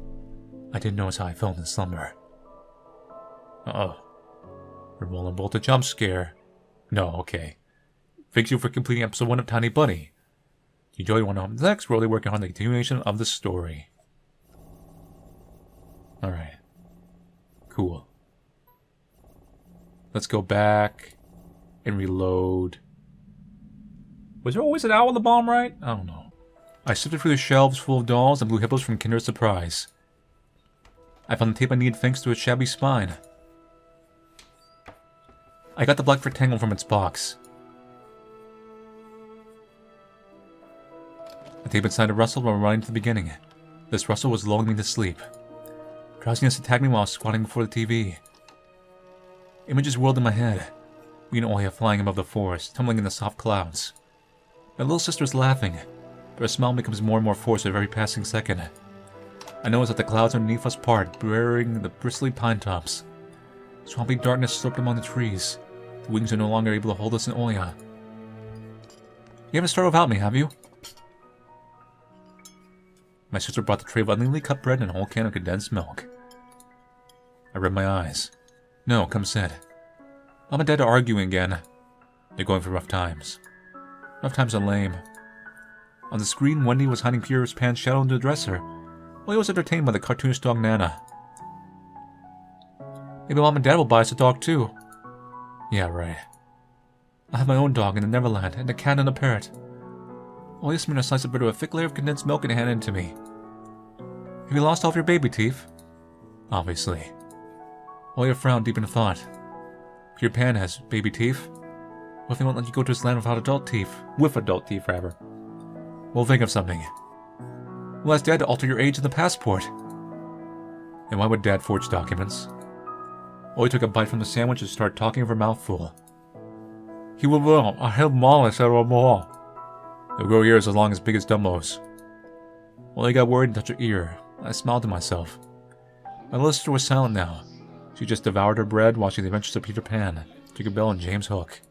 I didn't notice how I felt in slumber. Uh-oh. We're rolling both a jump scare. No, okay. Thank you for completing episode 1 of Tiny Bunny. If you enjoyed one of the next, we're really working on the continuation of the story. Alright. Cool. Let's go back and reload. Was there always an owl in the bomb, right? I don't know. I sifted through the shelves full of dolls and blue hippos from Kinder Surprise. I found the tape I needed thanks to its shabby spine. I got the black rectangle from its box. The tape inside rustled while running to the beginning. This rustle was lulling me to sleep. Drowsiness attacked me while I was squatting before the TV. Images whirled in my head. Me and Oya flying above the forest, tumbling in the soft clouds. My little sister was laughing, but her smile becomes more and more forced with every passing second. I noticed that the clouds underneath us part, burying the bristly pine tops. Swampy darkness sloped among the trees. The wings are no longer able to hold us in Oya. You haven't started without me, have you? My sister brought the tray of unevenly cut bread and a whole can of condensed milk. I rubbed my eyes. No, come sit. Mom and Dad are arguing again. They're going through rough times. Rough times are lame. On the screen, Wendy was hiding Peter's Pan's shadow into the dresser, while he was entertained by the cartoonish dog Nana. Maybe Mom and Dad will buy us a dog too. Yeah, right. I have my own dog in the Neverland, and a cat and a parrot. Oya smeared a slice of bread with a thick layer of condensed milk and handed it to me. Have you lost all of your baby teeth? Obviously. Oya frowned deep in thought. Peter Pan has baby teeth. What if they won't let you go to his land without adult teeth? With adult teeth, rather. We'll think of something. We'll ask Dad to alter your age in the passport. And why would Dad forge documents? Oya took a bite from the sandwich and started talking over her mouth full. He will. I have Mollis at our mall. They'll grow ears as long as big as Dumbo's. Oya got worried and touched her ear. I smiled to myself. My little sister was silent now. She just devoured her bread, watching the adventures of Peter Pan, Tinkerbell, and James Hook.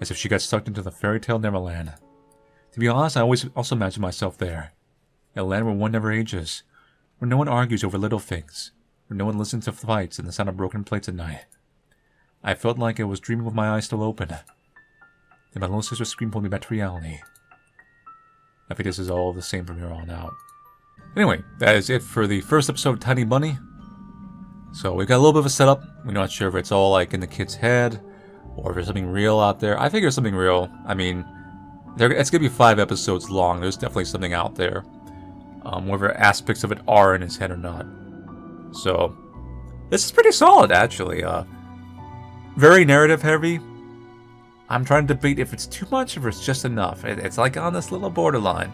As if she got sucked into the fairy tale Neverland. To be honest, I always also imagined myself there. A land where one never ages, where no one argues over little things, where no one listens to fights and the sound of broken plates at night. I felt like I was dreaming with my eyes still open. Then my little sister's scream pulled me back to reality. I think this is all the same from here on out. Anyway, that is it for the first episode of Tiny Bunny. So we've got a little bit of a setup. We're not sure if it's all like in the kid's head, or if there's something real out there. I think there's something real. I mean, it's going to be 5 episodes long. There's definitely something out there. Whether aspects of it are in his head or not. So, this is pretty solid, actually. Very narrative heavy. I'm trying to debate if it's too much or if it's just enough. It's like on this little borderline.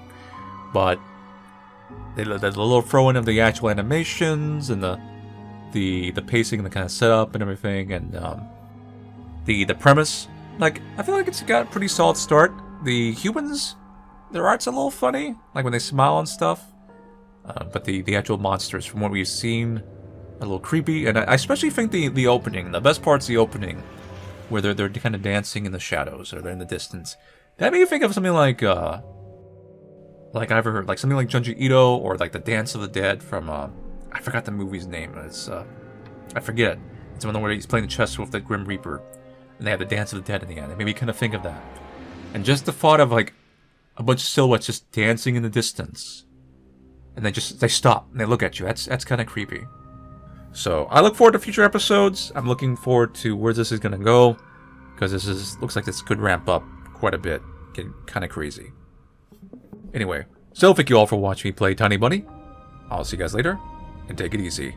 But there's a little throw in of the actual animations and the pacing and the kind of setup and everything, and the premise. Like, I feel like it's got a pretty solid start. The humans, their art's a little funny, like when they smile and stuff. But the actual monsters, from what we've seen, a little creepy. And I especially think the opening, the best part's the opening, where they're kind of dancing in the shadows or they're in the distance. That made me think of something like either like something like Junji Ito or like the Dance of the Dead from I forgot the movie's name. It's I forget. It's one where he's playing the chess with the Grim Reaper, and they have the Dance of the Dead in the end. It made me kind of think of that. And just the thought of like a bunch of silhouettes just dancing in the distance, and they stop and they look at you. That's kind of creepy. So I look forward to future episodes. I'm looking forward to where this is gonna go, because looks like this could ramp up quite a bit, get kind of crazy. Anyway, so thank you all for watching me play Tiny Bunny. I'll see you guys later, and take it easy.